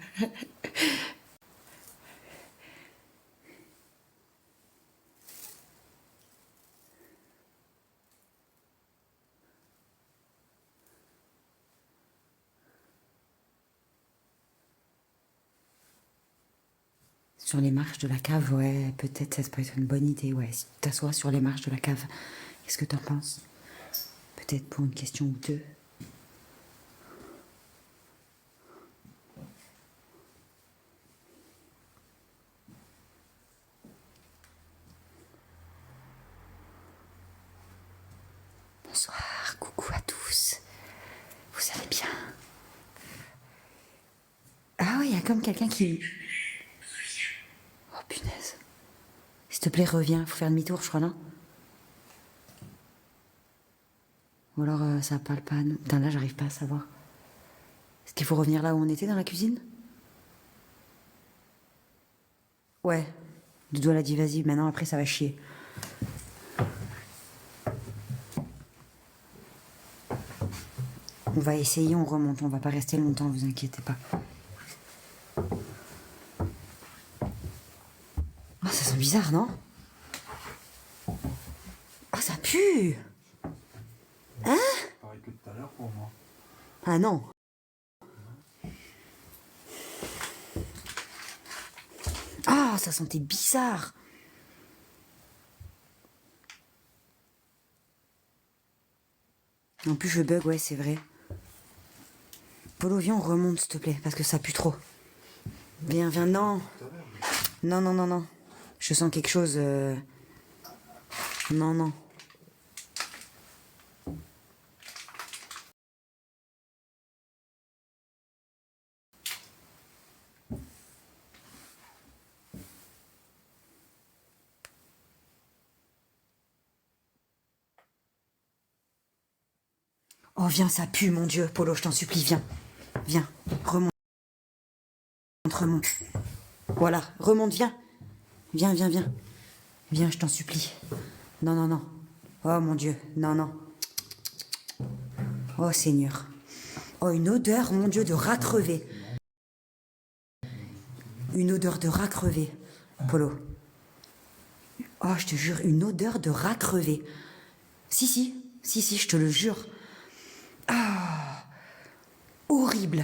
Sur les marches de la cave, ouais, peut-être ça peut être une bonne idée, ouais. Si tu t'assois sur les marches de la cave, qu'est-ce que t'en penses? Peut-être pour une question ou deux. Bonsoir, coucou à tous. Vous allez bien? Ah oui, il y a comme quelqu'un qui... Oh punaise. S'il te plaît, reviens. Faut faire demi-tour, je crois, non? Ou alors ça parle pas. Non. Putain, là, j'arrive pas à savoir. Est-ce qu'il faut revenir là où on était, dans la cuisine? Ouais. Doudou, elle a dit vas-y, maintenant, après, ça va chier. On va essayer, on remonte. On va pas rester longtemps, vous inquiétez pas. Oh, ça sent bizarre, non? Oh, ça pue! Hein? Pareil que tout à l'heure pour moi. Ah non. Ah, ça sentait bizarre. En plus, je bug, ouais, c'est vrai. Polo, viens, on remonte, s'il te plaît, parce que ça pue trop. Viens, viens, non. Non, non, non, non. Je sens quelque chose. Non, non. Oh, viens, ça pue, mon Dieu. Polo, je t'en supplie, viens. Viens, remonte. Remonte. Voilà, remonte, viens. Viens, viens, viens. Viens, je t'en supplie. Non, non, non. Oh, mon Dieu, non, non. Oh, Seigneur. Oh, une odeur, mon Dieu, de rat crevé. Une odeur de rat crevé. Polo. Oh, je te jure, une odeur de rat crevé. Si, si, si, si, je te le jure. Ah, horrible.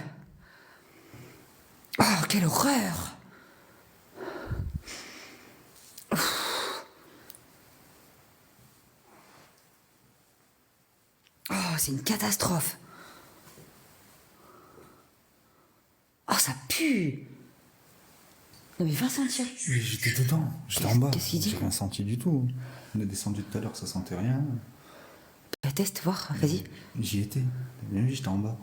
Oh, quelle horreur. Oh, c'est une catastrophe. Oh, ça pue. Non mais va sentir. Oui, j'étais dedans, j'étais en bas. Qu'est-ce qu'il dit? J'ai rien senti du tout. On est descendu tout à l'heure, ça sentait rien. Bah, teste, voir, vas-y. J'y étais. T'as bien vu, j'étais en bas.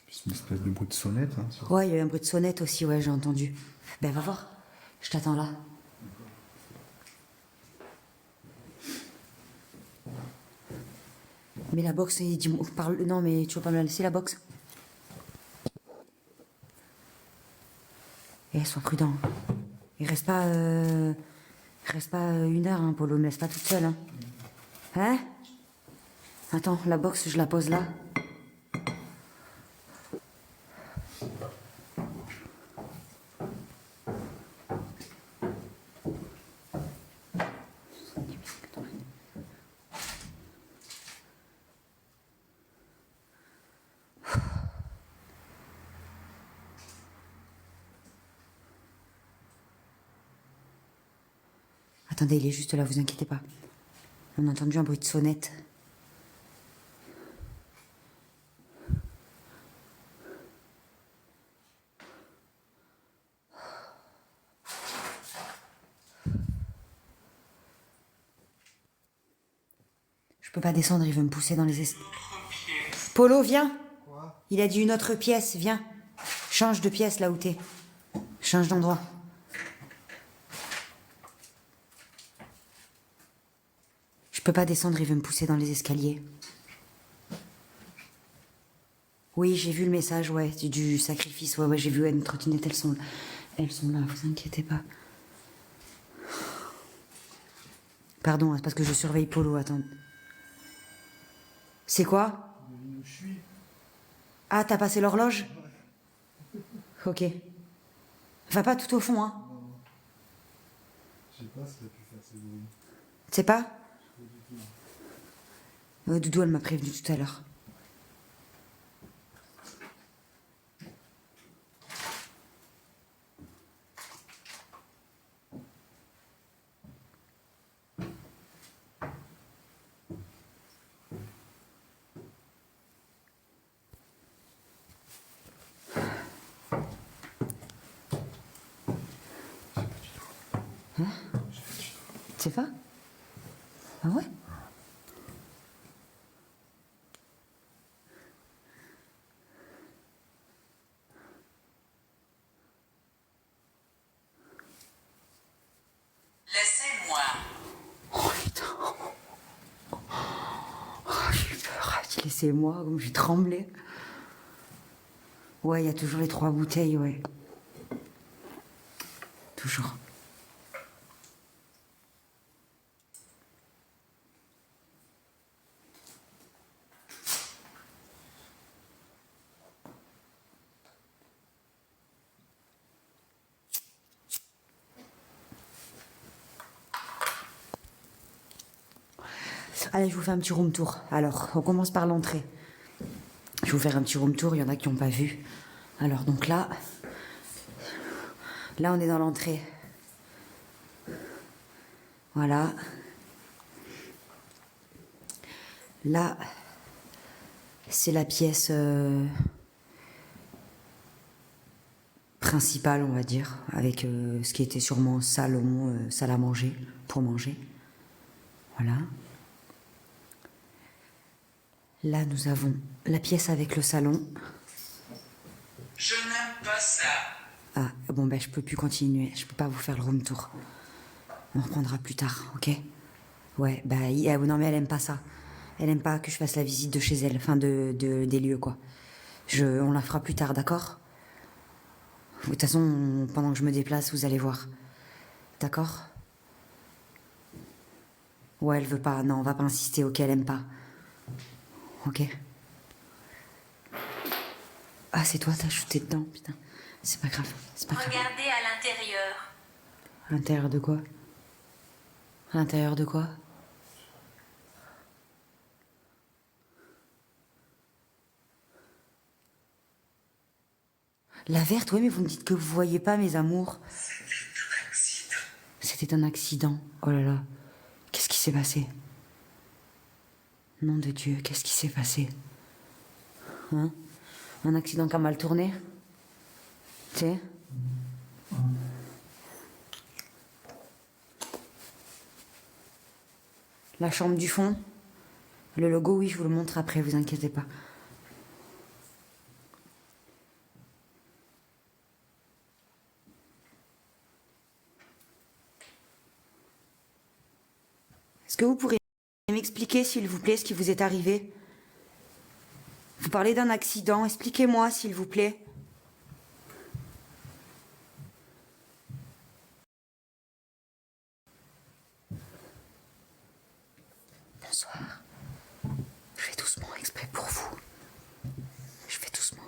C'est une espèce de bruit de sonnette. Hein, Ouais, il y a eu un bruit de sonnette aussi, ouais, j'ai entendu. Ben, va voir. Je t'attends là. Mais la box, dis-moi, parle. Non, mais tu vas pas me la laisser, la box? Eh, sois prudent. Il reste pas. Reste pas 1 heure, hein, Polo. Me laisse pas toute seule, hein. Hein? Attends, la box, je la pose là. Attendez, il est juste là, vous inquiétez pas. On a entendu un bruit de sonnette. Je peux pas descendre, il veut me pousser dans les escaliers. Polo, viens. Quoi? Il a dit une autre pièce, viens. Change de pièce là où t'es. Change d'endroit. Je peux pas descendre, il veut me pousser dans les escaliers. Oui, j'ai vu le message, ouais, du sacrifice. Ouais, ouais, j'ai vu une trottinette, elles sont là, vous inquiétez pas. Pardon, c'est parce que je surveille Polo, attends. C'est quoi? Ah, t'as passé l'horloge? Ok. Va pas tout au fond, hein. Je sais pas si t'as pu faire ce bruit. Tu sais pas? Doudou, elle m'a prévenu tout à l'heure. Hein? Tu sais pas? Ah ouais? Laissez-moi. Oh putain. Oh, j'ai eu peur. Laissez-moi, comme j'ai tremblé. Ouais, il y a toujours les 3 bouteilles, ouais. Toujours. Allez, je vous fais un petit room tour. Alors, on commence par l'entrée. Je vais vous faire un petit room tour, il y en a qui n'ont pas vu. Alors, donc là, on est dans l'entrée. Voilà. Là, c'est la pièce principale, on va dire, avec ce qui était sûrement salon, salle à manger, pour manger. Voilà. Là, nous avons la pièce avec le salon. Je n'aime pas ça. Ah, bon, ben, je peux plus continuer. Je peux pas vous faire le room tour. On reprendra plus tard, ok? Ouais, bah, non, mais elle aime pas ça. Elle aime pas que je fasse la visite de chez elle, enfin, des lieux, quoi. On la fera plus tard, d'accord? De toute façon, pendant que je me déplace, vous allez voir. D'accord? Ouais, elle veut pas. Non, on va pas insister, ok, elle aime pas. Ok? Ah, c'est toi, t'as shooté dedans, putain. C'est pas grave, c'est pas grave. Regardez à l'intérieur. À l'intérieur de quoi? À l'intérieur de quoi? La verte, oui, mais vous me dites que vous voyez pas, mes amours. C'était un accident. Oh là là. Qu'est-ce qui s'est passé? Nom de Dieu, qu'est-ce qui s'est passé? Hein? Un accident qui a mal tourné? Tu sais? La chambre du fond? Le logo, oui, je vous le montre après, vous inquiétez pas. Est-ce que vous pourriez m'expliquer, s'il vous plaît, ce qui vous est arrivé? Vous parlez d'un accident, expliquez-moi, s'il vous plaît. Bonsoir. Je fais doucement, exprès pour vous. Je fais doucement.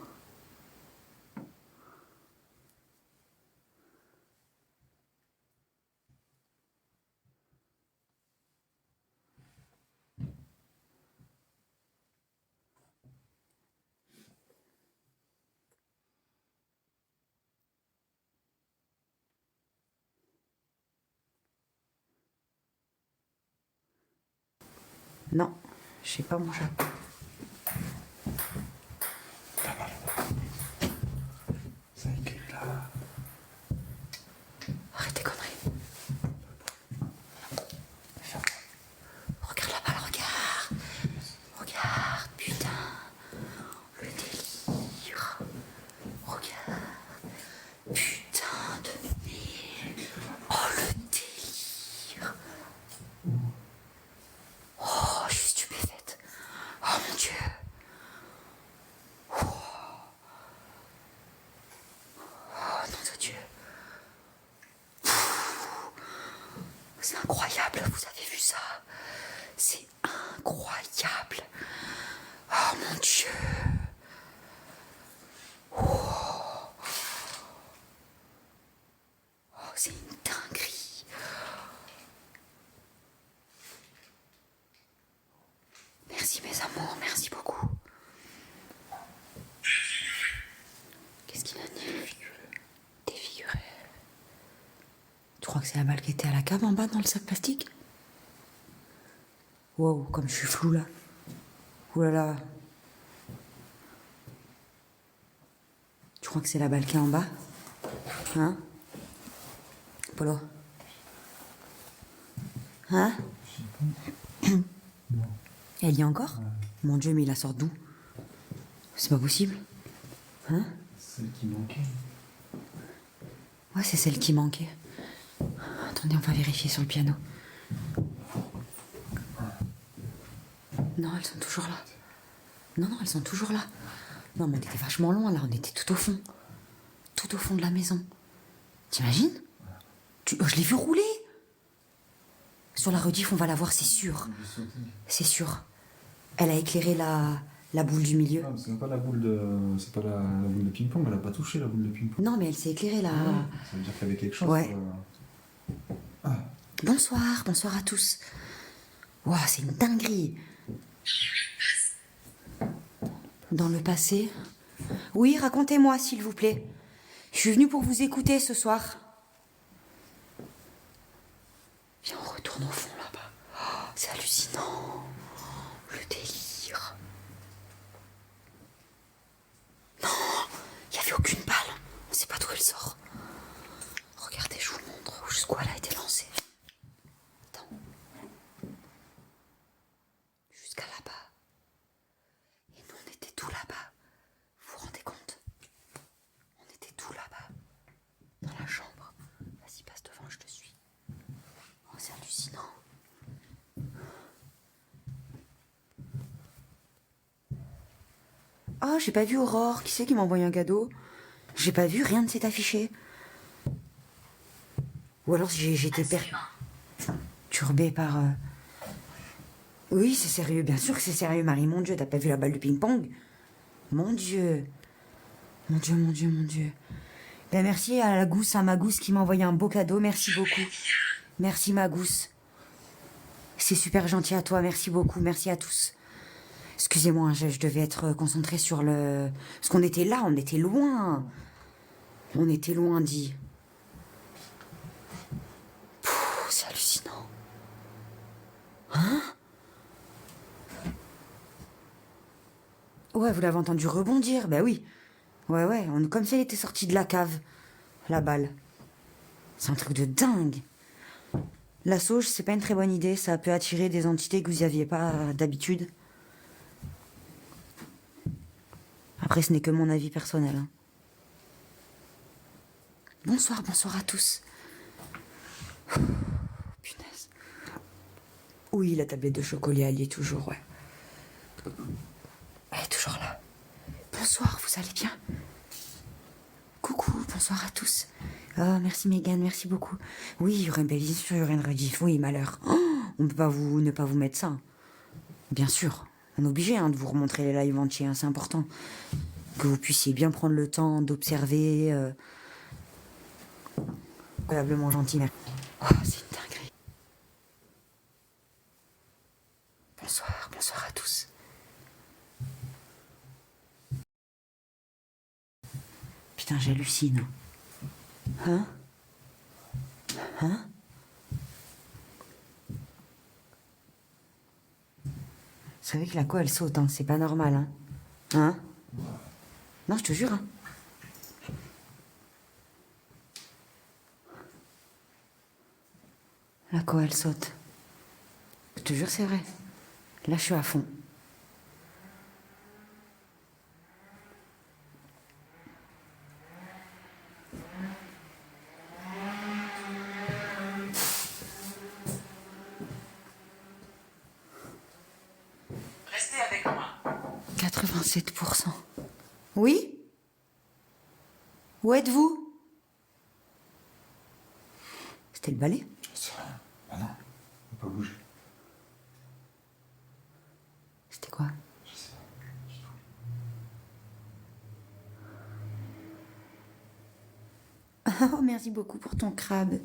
Non, je sais pas mon chapeau. Ça écrit là. Arrête tes conneries. Regarde là-bas, regarde. Regarde, putain. Le délire. Regarde. Putain de nez. Oh, le délire. Oh, je suis stupéfaite. Oh mon Dieu. Oh, nom de Dieu. C'est incroyable, vous avez vu ça? C'est incroyable. Oh mon Dieu. Oh, c'est une dinguerie. Merci Défiguré. Tu crois que c'est la balle qui était à la cave en bas dans le sac plastique? Wow, comme je suis flou là. Ouh là là. Tu crois que c'est la balle qui est en bas? Hein? Polo? Hein? Elle y est encore? Mon Dieu, mais il la sort d'où? C'est pas possible. Hein? Celle qui manquait. Ouais, c'est celle qui manquait. Attendez, on va vérifier sur le piano. Non, elles sont toujours là. Non, non, elles sont toujours là. Non, mais on était vachement loin là, on était tout au fond. Tout au fond de la maison. T'imagines? Je l'ai vu rouler. Sur la rediff, on va la voir, c'est sûr. C'est sûr. Elle a éclairé la boule du milieu. Non, c'est même pas la boule de. C'est pas la boule de ping-pong, elle a pas touché la boule de ping-pong. Non, mais elle s'est éclairée là. Ça veut dire qu'il y avait quelque chose. Ouais. Bonsoir, bonsoir à tous. Ouah, c'est une dinguerie. Dans le passé. Oui, racontez-moi, s'il vous plaît. Je suis venue pour vous écouter ce soir. Viens, on retourne au fond là-bas. Oh, c'est hallucinant. Le délire. Non, il n'y avait aucune balle. On ne sait pas d'où elle sort. Regardez, je vous montre jusqu'où elle a été lancée. Attends. Jusqu'à là-bas. Et nous, on était tout là-bas. Vous vous rendez compte? On était tout là-bas. Dans la chambre. Vas-y, passe devant, je te suis. Oh, c'est hallucinant. Oh, j'ai pas vu Aurore. Qui c'est qui m'a envoyé un cadeau? J'ai pas vu, rien ne s'est affiché. Ou alors j'étais perturbée par... Oui, c'est sérieux, bien sûr que c'est sérieux, Marie. Mon Dieu, t'as pas vu la balle de ping-pong? Mon Dieu. Mon Dieu, mon Dieu, mon Dieu. Ben merci à la gousse, à ma gousse qui m'a envoyé un beau cadeau. Merci beaucoup. Merci ma gousse. C'est super gentil à toi, merci beaucoup, merci à tous. Excusez-moi, je devais être concentrée sur le... Parce qu'on était là, on était loin. On était loin, dit. C'est hallucinant. Hein? Ouais, vous l'avez entendu rebondir, bah oui. Ouais, comme si elle était sortie de la cave, la balle. C'est un truc de dingue. La sauge, c'est pas une très bonne idée, ça peut attirer des entités que vous n'aviez pas d'habitude. Après, ce n'est que mon avis personnel. Hein. Bonsoir, bonsoir à tous. Punaise. Oui, la tablette de chocolat, elle y est toujours, ouais. Elle est toujours là. Bonsoir, vous allez bien? Coucou, bonsoir à tous. Oh, merci Mégane, merci beaucoup. Oui, il y aurait bien sûr, il y aurait une rediff. Oui, malheur. Oh, on ne peut pas ne pas vous mettre ça. Bien sûr. On est obligé de vous remontrer les lives entiers, hein, c'est important. Que vous puissiez bien prendre le temps d'observer. Incroyablement gentil, merci. Oh, c'est une dinguerie. Bonsoir, bonsoir à tous. Putain, j'hallucine. Hein? Vous savez que la co, elle saute, hein, c'est pas normal, hein? Non, je te jure, hein. La co, elle saute. Je te jure, c'est vrai. Là, je suis à fond. Restez avec moi. 87%. Oui? Où êtes-vous? C'était le balai? Je sais rien. Ah non, on peut pas bouger. C'était quoi? Je sais pas. Du tout. Oh, merci beaucoup pour ton crabe.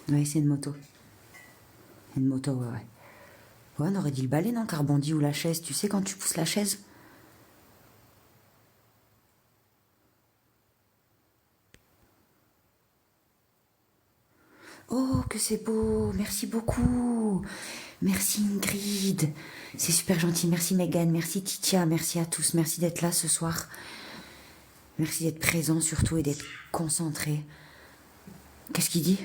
Oui, c'est une moto. Une moto, ouais. Ouais, on aurait dit le balai, non? Car bondi ou la chaise. Tu sais quand tu pousses la chaise? Oh, que c'est beau. Merci beaucoup. Merci Ingrid. C'est super gentil. Merci Megan. Merci Titia. Merci à tous. Merci d'être là ce soir. Merci d'être présent surtout et d'être concentré. Qu'est-ce qu'il dit?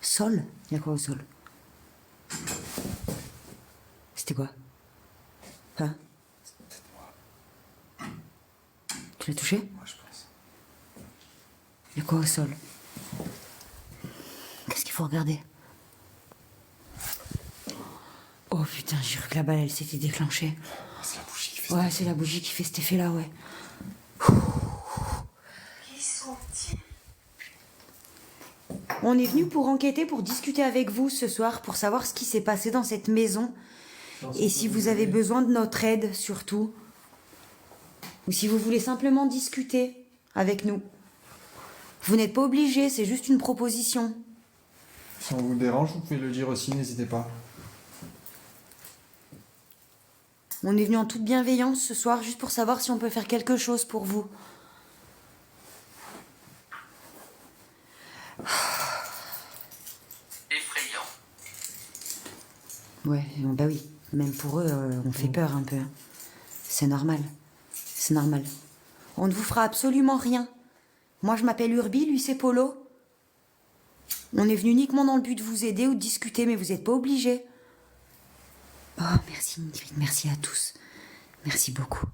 Sol? Il y a quoi au sol? C'était quoi? Hein? Tu l'as touché? Moi, je pense. Il y a quoi au sol? Qu'est-ce qu'il faut regarder? Oh putain, j'ai cru que la balle elle s'était déclenchée. C'est la bougie qui fait Ouais, c'est la bougie qui fait cet effet-là, ouais. Qui sont-ils? On est venu pour enquêter, pour discuter avec vous ce soir, pour savoir ce qui s'est passé dans cette maison. Et si vous avez besoin de notre aide, surtout. Ou si vous voulez simplement discuter avec nous. Vous n'êtes pas obligé, c'est juste une proposition. Si on vous dérange, vous pouvez le dire aussi, n'hésitez pas. On est venu en toute bienveillance ce soir, juste pour savoir si on peut faire quelque chose pour vous. Effrayant. Ouais, bah oui. Même pour eux, on fait peur un peu. C'est normal. C'est normal. On ne vous fera absolument rien. Moi, je m'appelle Urbi, lui, c'est Polo. On est venu uniquement dans le but de vous aider ou de discuter, mais vous n'êtes pas obligés. Oh, merci Ingrid, merci à tous. Merci beaucoup.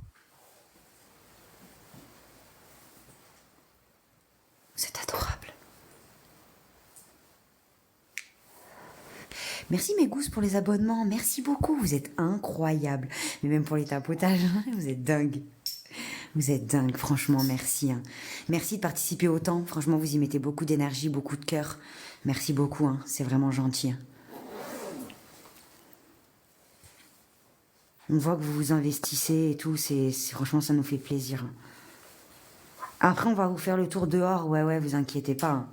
Vous êtes adorables. Merci mes gousses pour les abonnements. Merci beaucoup, vous êtes incroyables. Mais même pour les tapotages, vous êtes dingues. Vous êtes dingues, franchement, merci. Merci de participer autant. Franchement, vous y mettez beaucoup d'énergie, beaucoup de cœur. Merci beaucoup, c'est vraiment gentil. On voit que vous vous investissez et tout, franchement, ça nous fait plaisir. Après, on va vous faire le tour dehors, ouais, vous inquiétez pas.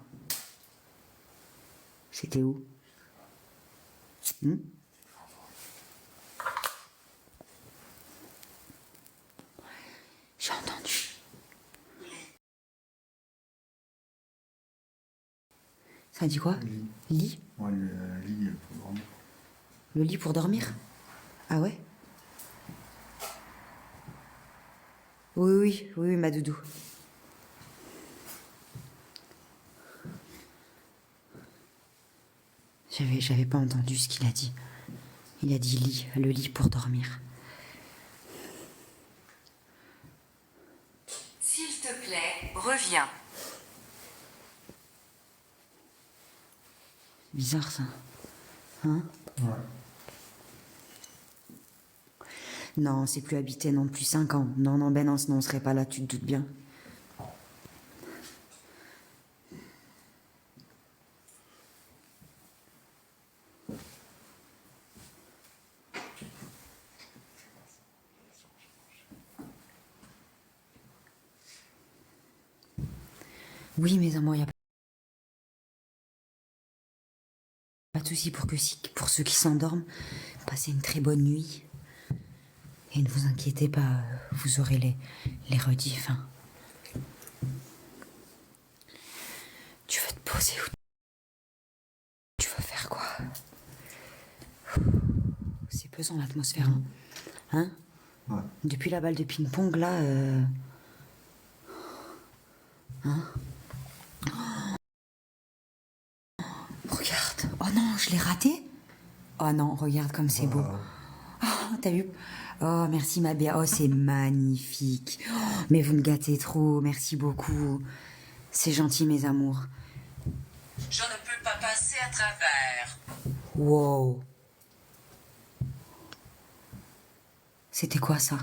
C'était où? J'ai entendu. Ça dit quoi? Lit? Ouais, le lit pour dormir. Le lit pour dormir? Ah ouais? Oui, ma doudou. J'avais pas entendu ce qu'il a dit. Il a dit lit, le lit pour dormir. S'il te plaît, reviens. Bizarre ça. Hein? Ouais. Non, c'est plus habité non plus 5 ans. Non, Ben, non, sinon on serait pas là, tu te doutes bien. Oui, mes amours, il n'y a pas de souci pour ceux qui s'endorment. Passez une très bonne nuit. Et ne vous inquiétez pas, vous aurez les rediffs. Tu veux te poser ou tu veux faire quoi? C'est pesant l'atmosphère. Hein? Ouais. Depuis la balle de ping-pong, là... Regarde. Oh non, je l'ai raté? Oh non, regarde comme c'est beau. Oh, t'as vu? Oh, merci ma belle. Oh, c'est magnifique. Oh, mais vous me gâtez trop. Merci beaucoup. C'est gentil, mes amours. Je ne peux pas passer à travers. Wow. C'était quoi ça?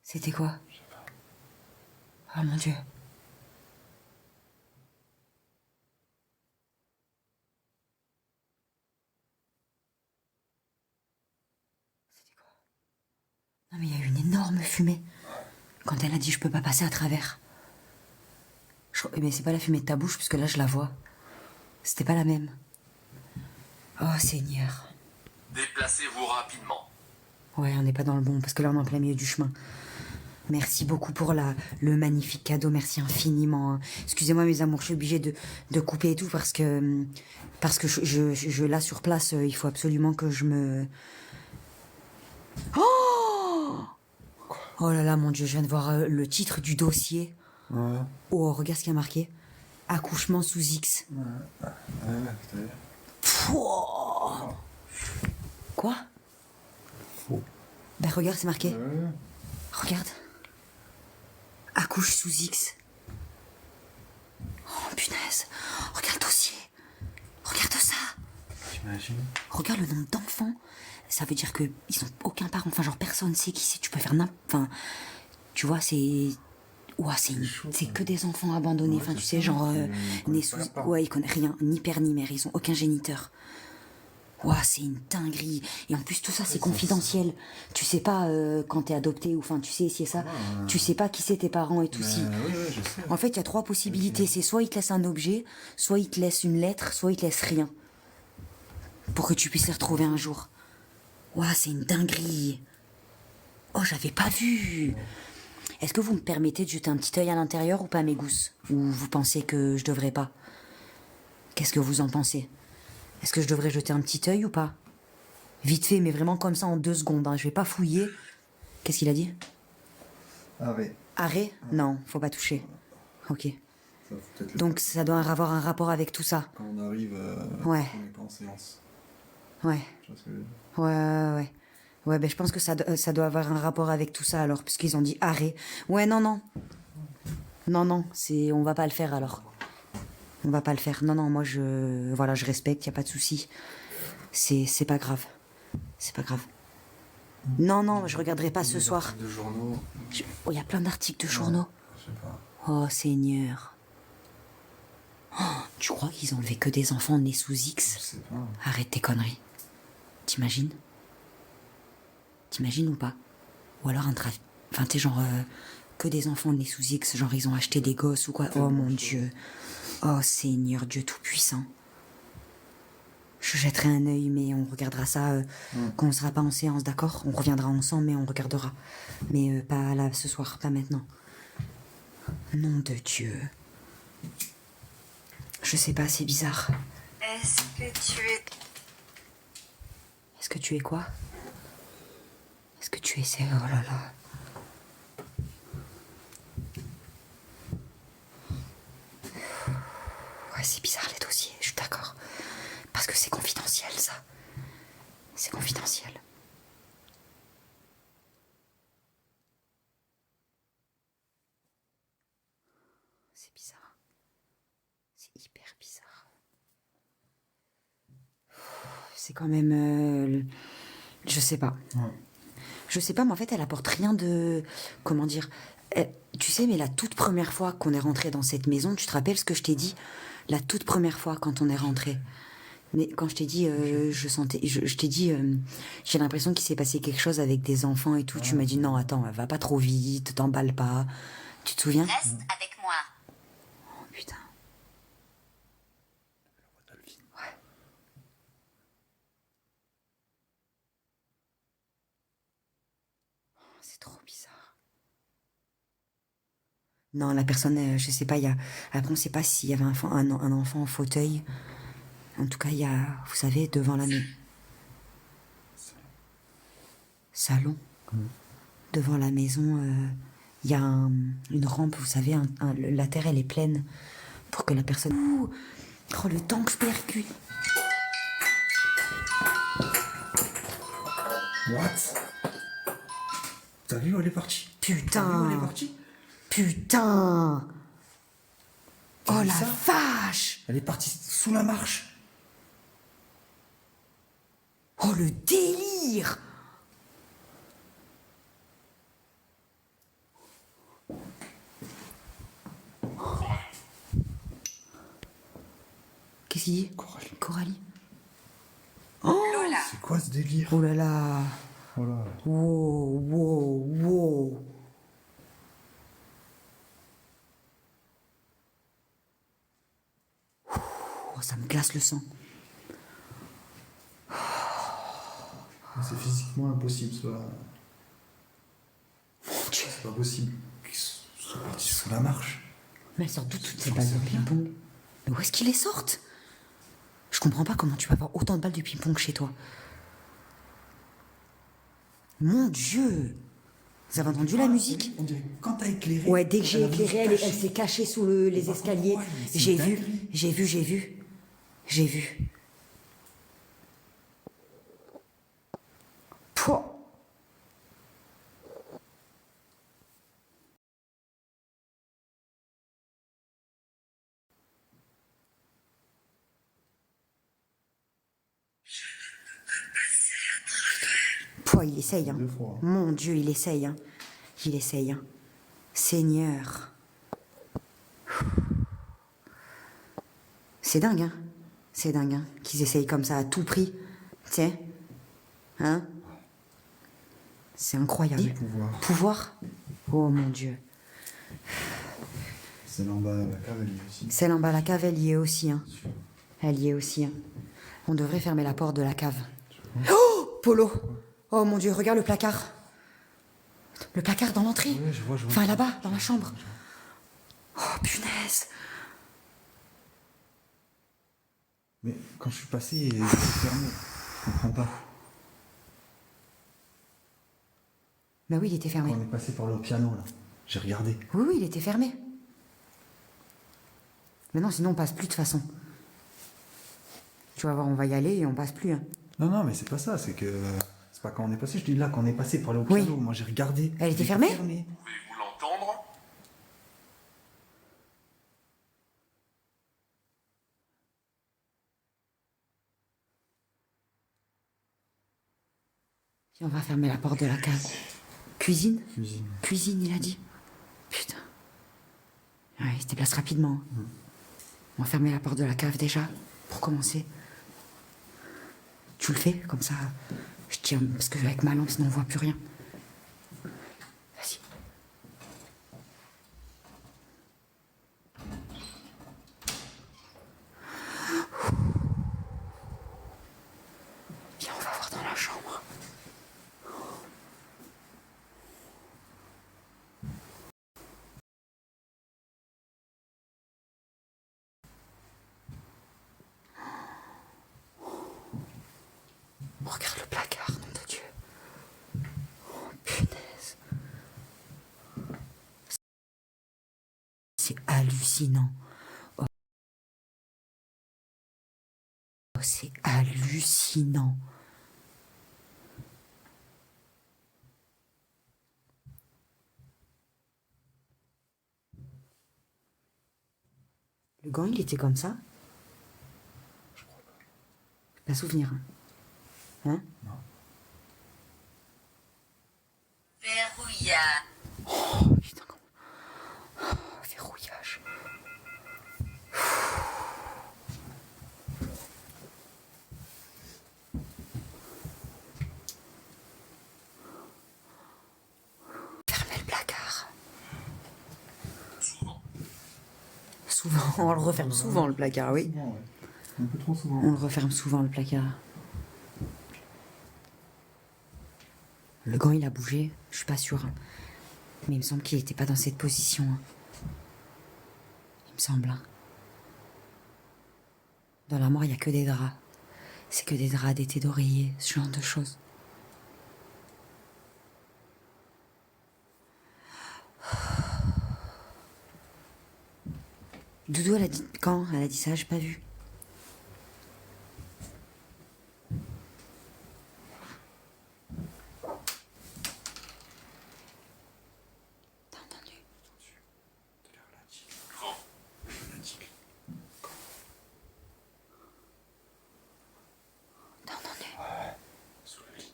C'était quoi? Oh mon Dieu. C'était quoi? Non mais il y a eu une énorme fumée. Quand elle a dit je peux pas passer à travers. Mais c'est pas la fumée de ta bouche puisque là je la vois. C'était pas la même. Oh Seigneur. Déplacez-vous rapidement. Ouais, on n'est pas dans le bon parce que là on est en plein milieu du chemin. Merci beaucoup pour le magnifique cadeau, merci infiniment, hein. Excusez-moi mes amours, je suis obligée de couper et tout parce que là sur place, il faut absolument que je me... Oh là là, mon Dieu, je viens de voir le titre du dossier. Ouais. Oh, regarde ce qu'il y a marqué. Accouchement sous X. Ouais, t'as vu. Pouah. Quoi? Faux. Ben regarde, c'est marqué. Ouais. Regarde. Accouche sous X. Oh punaise. Regarde le dossier. Regarde ça. J'imagine. Regarde le nombre d'enfants. Ça veut dire que ils ont aucun parent. Enfin, genre personne sait qui c'est. Tu peux faire enfin, tu vois, c'est... Ouah, c'est que des enfants abandonnés. Ouais, enfin, tu c'est sais, ça, genre... ils nés connaissent sous... pas leurs parents. Ouais, ils connaissent rien. Ni père ni mère. Ils ont aucun géniteur. Ouah, c'est une dinguerie. Et en plus, tout ça, c'est confidentiel. Tu sais pas quand t'es adopté ou... Enfin, tu sais, c'est ça. Tu sais pas qui c'est tes parents et tout. Si. Oui, je sais. En fait, il y a 3 possibilités. Ok. C'est soit ils te laissent un objet, soit ils te laissent une lettre, soit ils te laissent rien. Pour que tu puisses les retrouver un jour. Ouah, c'est une dinguerie. Oh, j'avais pas vu. Est-ce que vous me permettez de jeter un petit œil à l'intérieur ou pas, mes gousses? Ou vous pensez que je devrais pas? Qu'est-ce que vous en pensez? Est-ce que je devrais jeter un petit œil ou pas? Vite fait, mais vraiment comme ça en 2 secondes, hein. Je vais pas fouiller. Qu'est-ce qu'il a dit? Arrêt. Arrêt? Non, faut pas toucher. Ok. Ça, faut peut-être le Donc ça doit avoir un rapport avec tout ça. quand on arrive, Ouais. on n'est pas en séance. Ouais. Tu vois ce que je veux dire? Ouais. Ouais, ben je pense que ça doit avoir un rapport avec tout ça alors, puisqu'ils ont dit arrêt. Ouais, non. Non, on va pas le faire alors. On va pas le faire. Non, moi je respecte, y a pas de souci. C'est pas grave. C'est pas grave. Non, je regarderai pas ce Des soir. articles de journaux. Oh, y a plein d'articles de journaux. Je sais pas. Oh, Seigneur. Oh, tu crois qu'ils ont enlevé que des enfants nés sous Je X? sais pas. Arrête tes conneries. T'imagines? T'imagines ou pas? Ou alors un trafic. Enfin, t'es genre. Que des enfants nés sous X, genre ils ont acheté des gosses ou quoi. Oh mon Dieu. Oh Seigneur, Dieu Tout-Puissant. Je jetterai un œil, mais on regardera ça quand on sera pas en séance, d'accord? On reviendra ensemble, mais on regardera. Mais pas là ce soir, pas maintenant. Nom de Dieu. Je sais pas, c'est bizarre. Est-ce que tu es... Est-ce que tu es quoi? Est-ce que tu es... Oh là là. Ouais, c'est bizarre les dossiers, je suis d'accord. Parce que c'est confidentiel, ça. C'est confidentiel. C'est bizarre. C'est hyper bizarre. C'est quand même... je sais pas. Ouais. Je sais pas, mais en fait, elle apporte rien de... Comment dire? Tu sais, mais la toute première fois qu'on est rentré dans cette maison, tu te rappelles ce que je t'ai dit? La toute première fois quand on est rentré. Mais quand je t'ai dit, je t'ai dit, j'ai l'impression qu'il s'est passé quelque chose avec des enfants et tout. Tu m'as dit, non, attends, va pas trop vite, t'emballe pas. Tu te souviens? Reste avec moi. Oh putain. Ouais. Oh, c'est trop bizarre. Non, la personne, je sais pas, après on sait pas s'il y avait un enfant en fauteuil. En tout cas, il y a, vous savez, devant la maison. Salon. Devant la maison, il y a une rampe, vous savez, la terre, elle est pleine pour que la personne... Ouh, oh, le temps que je percute. What? T'as vu où elle est partie? T'as vu où Putain. elle est partie? Putain. T'as Oh vu la ça? vache. Elle est partie sous la marche. Oh le délire. Qu'est-ce qu'il dit? Coralie. Lola. C'est quoi ce délire? Oh là là. Voilà. Wow. Oh, ça me glace le sang. C'est physiquement impossible, ça. Mon Dieu. C'est pas possible qu'ils soient partis sous la marche. Mais elles sortent d'où toutes ces J'en balles sais de rien. ping-pong? Mais où est-ce qu'ils les sortent? Je comprends pas comment tu peux avoir autant de balles de ping-pong chez toi. Mon Dieu! Vous avez entendu la musique? On dirait que quand t'as éclairé. Ouais, dès que j'ai elle a voulu éclairé, se elle cacher. s'est cachée sous les Par escaliers. contre, ouais, mais c'est J'ai une vu, dinguerie. j'ai vu, j'ai vu. J'ai vu. Pouah. Pouah, il essaye, hein. 2 fois. Mon Dieu, il essaye, hein. Il essaye, hein. Seigneur. C'est dingue, hein. C'est dingue, hein. Qu'ils essayent comme ça à tout prix. Tu sais? Hein? C'est incroyable. Des pouvoirs. Pouvoir? Oh mon Dieu. C'est en bas la cavalier aussi. Celle en bas, la cave, elle y est aussi, hein. Elle y est aussi, hein. On devrait fermer la porte de la cave. Oh, Polo! Oh mon Dieu, regarde le placard. Le placard dans l'entrée. Ouais, je vois. Enfin, là-bas, dans la chambre. Oh, punaise. Mais quand je suis passé, il était fermé. Je comprends pas. Bah oui, il était fermé. Quand on est passé par le piano, là, j'ai regardé. Oui, oui, il était fermé. Mais non, sinon on passe plus de toute façon. Tu vas voir, on va y aller et on passe plus, hein. Non, mais c'est pas ça, c'est que. C'est pas quand on est passé, je dis là, quand on est passé par le Oui. piano, moi j'ai regardé. Elle était Il fermée? Pouvez-vous l'entendre? Et on va fermer la porte de la cave. Cuisine? Cuisine. Cuisine, il a dit. Putain. Ouais, il se déplace rapidement. On va fermer la porte de la cave déjà, pour commencer. Tu le fais, comme ça. Je tiens, parce qu'avec ma lampe, sinon on voit plus rien. Vas-y. Viens, on va voir dans la chambre. Regarde le placard, nom de Dieu. Oh, punaise. C'est hallucinant. Oh, c'est hallucinant. Le gant, il était comme ça? Je crois pas. Pas souvenir. Hein? Verrouillard. Oh, putain, comment... Oh, verrouillage. Fermez le placard. Souvent, on le referme souvent le placard, oui. Souvent, ouais. Un peu trop souvent. On le referme souvent le placard. Le gant, il a bougé, je suis pas sûre, hein. Mais il me semble qu'il était pas dans cette position, hein. Il me semble, hein. Dans l'armoire, il y a que des draps. C'est que des draps, des thés d'oreiller, ce genre de choses. Doudou, elle a dit quand? Elle a dit ça, j'ai pas vu. T'as entendu? Quand? T'as entendu? Sous le lit.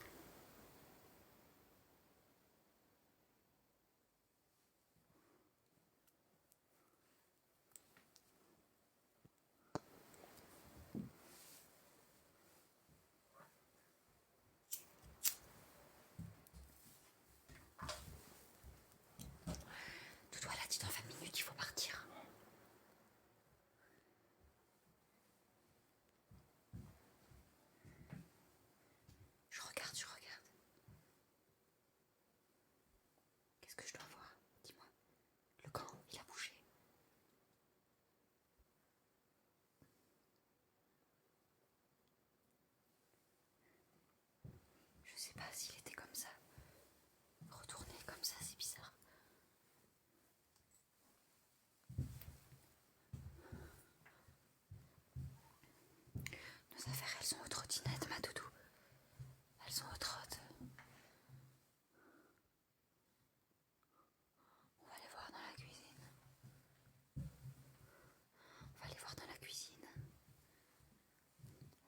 Doudou, elle a dit dans 20 minutes, il faut partir. Je regarde. Qu'est-ce que je dois voir? sais pas s'il était comme ça. Retourné comme ça, c'est bizarre. Nos affaires, elles sont aux trottinettes, ma doudou. Elles sont aux trottes. On va aller voir dans la cuisine. On va aller voir dans la cuisine.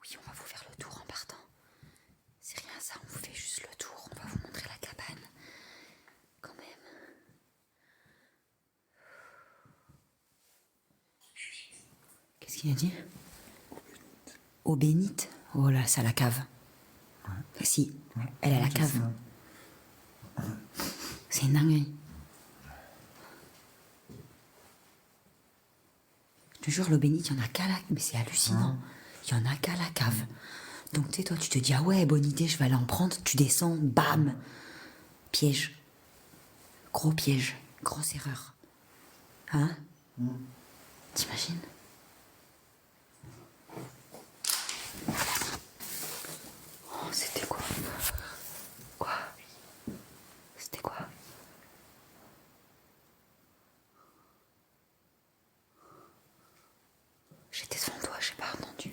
Oui, on va vous faire le tour en partant. C'est rien ça, on vous fait juste le tour. On va vous montrer la cabane. Quand même. Qu'est-ce qu'il a dit? Eau bénite. Oh là, c'est à la cave. Ouais. Si, ouais. Elle est à la cave. C'est une dinguerie. Je te jure, l'eau bénite, il y en a qu'à la... Mais c'est hallucinant. Il y en a qu'à la cave. Donc tu sais, toi, tu te dis, ah ouais, bonne idée, je vais aller en prendre. Tu descends, bam. Piège. Gros piège. Grosse erreur. Hein? T'imagines? Oh, c'était quoi? Quoi? C'était quoi? J'étais devant toi, j'ai pas entendu.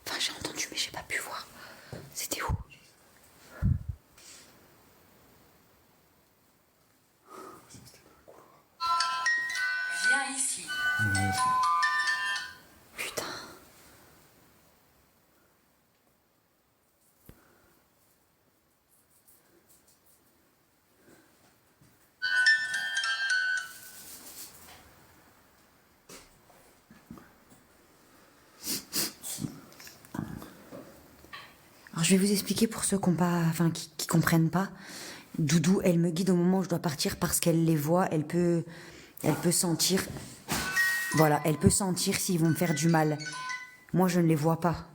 Enfin, j'ai entendu, mais j'ai pas pu voir. C'était où? Viens ici. Putain. Alors, je vais vous expliquer pour ceux qui comprennent pas. Doudou, elle me guide au moment où je dois partir parce qu'elle les voit, elle peut sentir. Voilà, elle peut sentir s'ils vont me faire du mal. Moi, je ne les vois pas.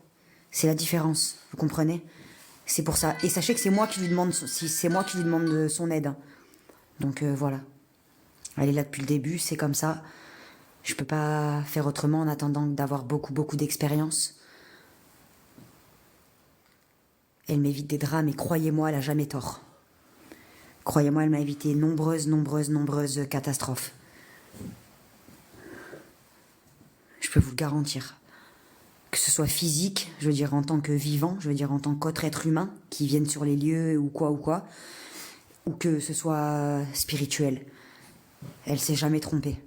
C'est la différence, vous comprenez? C'est pour ça. Et sachez que c'est moi qui lui demande son aide. Hein. Donc voilà. Elle est là depuis le début, c'est comme ça. Je peux pas faire autrement en attendant d'avoir beaucoup d'expérience. Elle m'évite des drames et croyez-moi, elle a jamais tort. Croyez-moi, elle m'a évité nombreuses catastrophes. Je peux vous le garantir. Que ce soit physique, je veux dire en tant que vivant, je veux dire en tant qu'autre être humain qui vienne sur les lieux ou quoi, ou que ce soit spirituel. Elle s'est jamais trompée.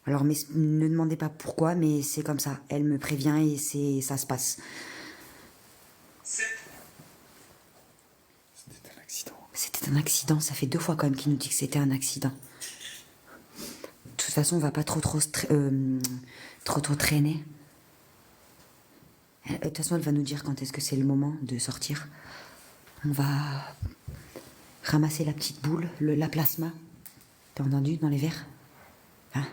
Alors ne demandez pas pourquoi, mais c'est comme ça. Elle me prévient et ça se passe. C'était un accident. C'était un accident, ça fait 2 fois quand même qu'il nous dit que c'était un accident. De toute façon, on va pas trop traîner. De toute façon, elle va nous dire quand est-ce que c'est le moment de sortir. On va ramasser la petite boule, la plasma. T'as entendu dans les verres? Hein?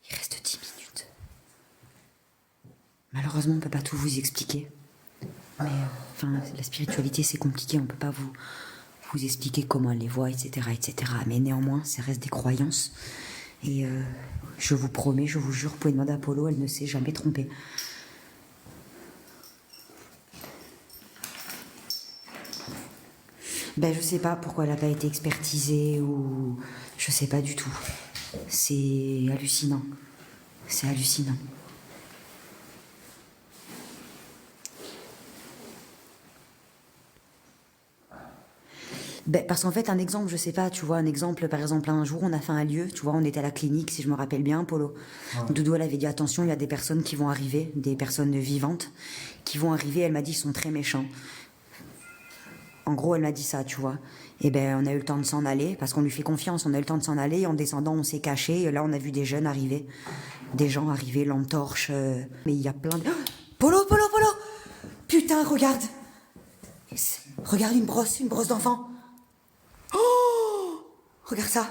Il reste 10 minutes. Malheureusement, on peut pas tout vous expliquer. Mais la spiritualité, c'est compliqué. On peut pas vous expliquer comment elle les voit, etc. Mais néanmoins, ça reste des croyances. Et je vous promets, je vous jure, vous pouvez demander à Polo, elle ne s'est jamais trompée. Ben, je sais pas pourquoi elle n'a pas été expertisée ou... Je sais pas du tout. C'est hallucinant. C'est hallucinant. Ben, parce qu'en fait, un exemple, je sais pas, tu vois, un exemple, par exemple, un jour, on a fait un lieu, tu vois, on était à la clinique, si je me rappelle bien, Polo. Ouais. Doudou, elle avait dit, attention, il y a des personnes qui vont arriver, des personnes vivantes, qui vont arriver, elle m'a dit, ils sont très méchants. En gros, elle m'a dit ça, tu vois. Et ben, on a eu le temps de s'en aller, parce qu'on lui fait confiance, on a eu le temps de s'en aller, et en descendant, on s'est caché, et là, on a vu des jeunes arriver, des gens arriver, lampe torche, mais il y a plein de... Polo! Putain, regarde! Regarde une brosse d'enfant! Oh! Regarde ça!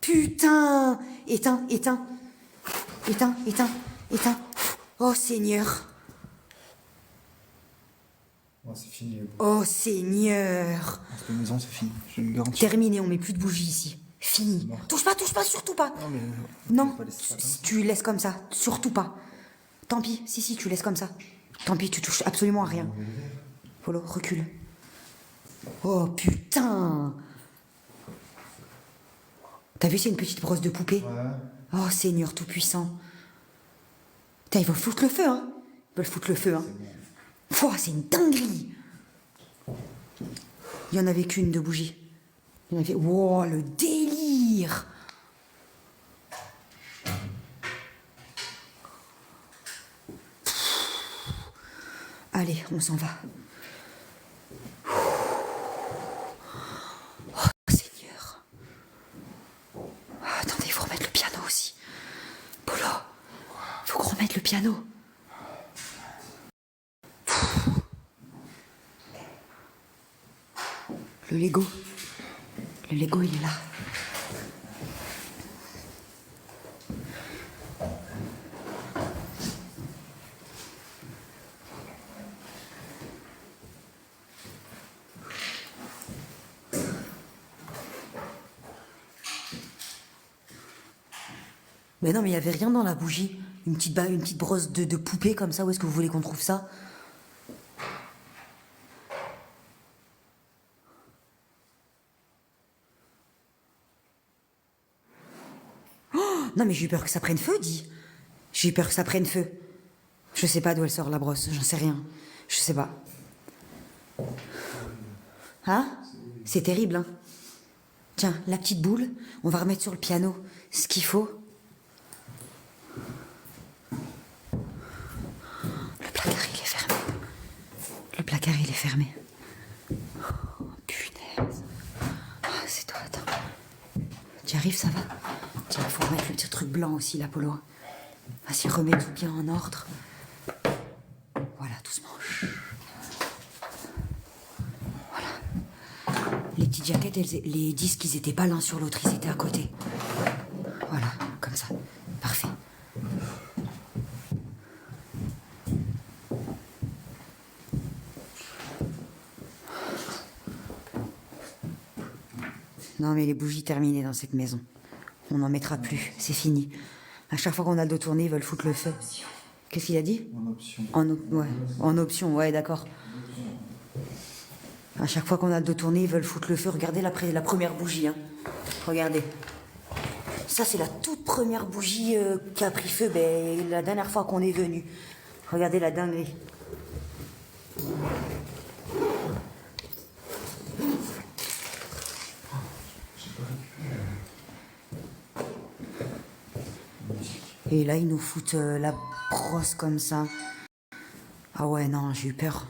Putain! Éteins! Oh Seigneur! Oh, c'est fini. Oh Seigneur! Dans cette maison, c'est fini, je le garantis. Terminé, on met plus de bougies ici. Fini. Touche pas, surtout pas. Non, mais. Non, on peut pas laisser ça comme ça. tu laisses comme ça, surtout pas. Tant pis, si, tu laisses comme ça. Tant pis, tu touches absolument à rien. Polo, recule. Oh putain! T'as vu, c'est une petite brosse de poupée? Ouais. Oh Seigneur tout-puissant. Putain, ils veulent foutre le feu, hein? Ils veulent foutre le feu, hein? Pouah, c'est une dinguerie! Il y en avait qu'une de bougie. Il y en avait. Wow, le délire! Allez, on s'en va. Oh, Seigneur. Ah, attendez, il faut remettre le piano aussi. Polo, il faut qu'on remette le piano. Le Lego. Le Lego, il est là. Mais non, mais il n'y avait rien dans la bougie. Une petite brosse de poupée comme ça. Où est-ce que vous voulez qu'on trouve ça? Oh, non, mais j'ai eu peur que ça prenne feu, dis. J'ai eu peur que ça prenne feu. Je sais pas d'où elle sort la brosse. J'en sais rien. Je sais pas. Hein? C'est terrible, hein? Tiens, la petite boule, on va remettre sur le piano ce qu'il faut. Le placard, il est fermé. Le placard, il est fermé. Oh, punaise. Ah, c'est toi, attends. Tu arrives, ça va? Tiens, il faut remettre le petit truc blanc aussi, l'Apollo. Vas-y, remets tout bien en ordre. Voilà, doucement. Les petites jaquettes, les disques, ils étaient pas l'un sur l'autre, ils étaient à côté. Voilà, comme ça. Parfait. Non, mais les bougies terminées dans cette maison. On n'en mettra plus, c'est fini. À chaque fois qu'on a le dos tourné, ils veulent foutre le feu. Qu'est-ce qu'il a dit? En option. Ouais, en option, ouais, d'accord. À chaque fois qu'on a le dos tourné, ils veulent foutre le feu. Regardez la première bougie, hein. Regardez. Ça, c'est la toute première bougie qui a pris feu la dernière fois qu'on est venu. Regardez la dinguerie. Et là, ils nous foutent la brosse comme ça. Ah ouais, non, j'ai eu peur.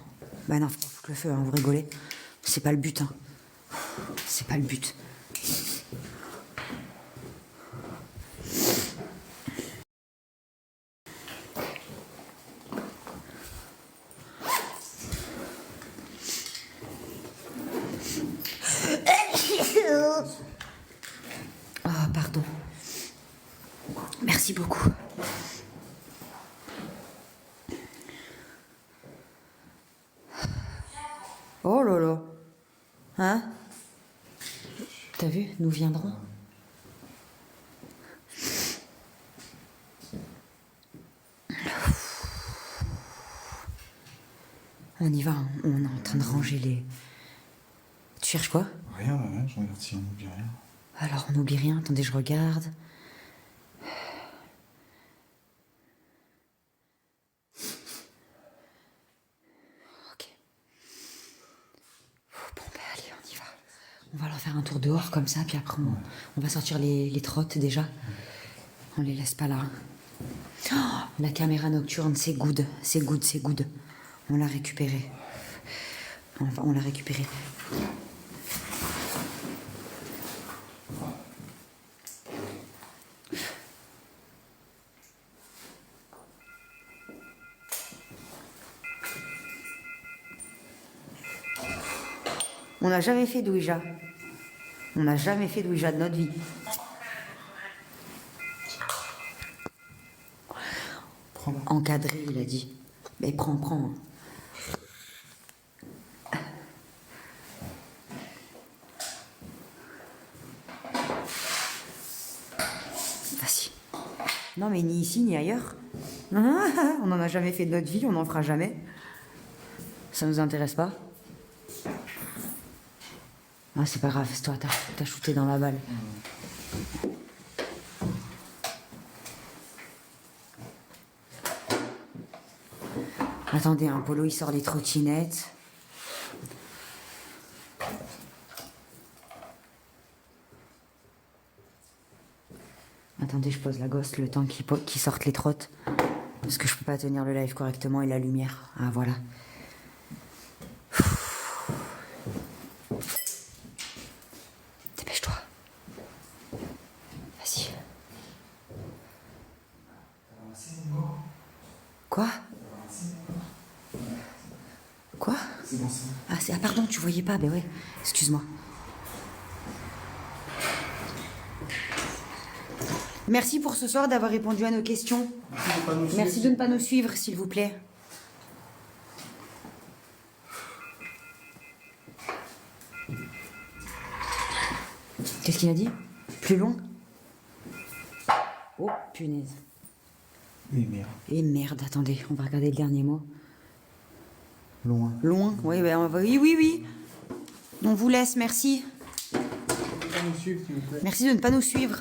Bah non, faut pas foutre le feu, hein, vous rigolez. C'est pas le but, hein. C'est pas le but. Ah, pardon. Merci beaucoup. Oh là là. Hein? T'as vu? Nous viendrons. On y va, hein. On est en train de ranger les... Tu cherches quoi? Rien, je regarde si on n'oublie rien. Alors, on n'oublie rien. Attendez, je regarde. Ok. Bon, ben allez, on y va. On va leur faire un tour dehors comme ça, puis après, on va sortir les trottes déjà. On les laisse pas là. Oh, la caméra nocturne, c'est good. C'est good, c'est good. On l'a récupérée. Enfin, on l'a récupérée. On n'a jamais fait d'Ouija. On n'a jamais fait d'Ouija de notre vie. Prends-la. Encadré, il a dit. Mais prends. Non, mais ni ici, ni ailleurs. On n'en a jamais fait de notre vie, on n'en fera jamais. Ça nous intéresse pas. Ah, c'est pas grave, c'est toi, t'as shooté dans la balle. Attendez, Polo, il sort les trottinettes. Attendez, je pose la gosse le temps qu'il sorte les trottes. Parce que je peux pas tenir le live correctement et la lumière. Ah, voilà. Dépêche-toi. Vas-y. Quoi? Quoi? C'est bon, c'est bon. Ah, pardon, tu voyais pas, ben ouais. Excuse-moi. Merci pour ce soir d'avoir répondu à nos questions. Merci de ne pas nous suivre, s'il vous plaît. Qu'est-ce qu'il a dit? Plus loin? Oh, punaise. Oui, merde. Et merde, attendez, on va regarder le dernier mot. Loin. Loin, oui, ben on va... Oui. On vous laisse, merci. Nous suivre, s'il vous plaît. Merci de ne pas nous suivre.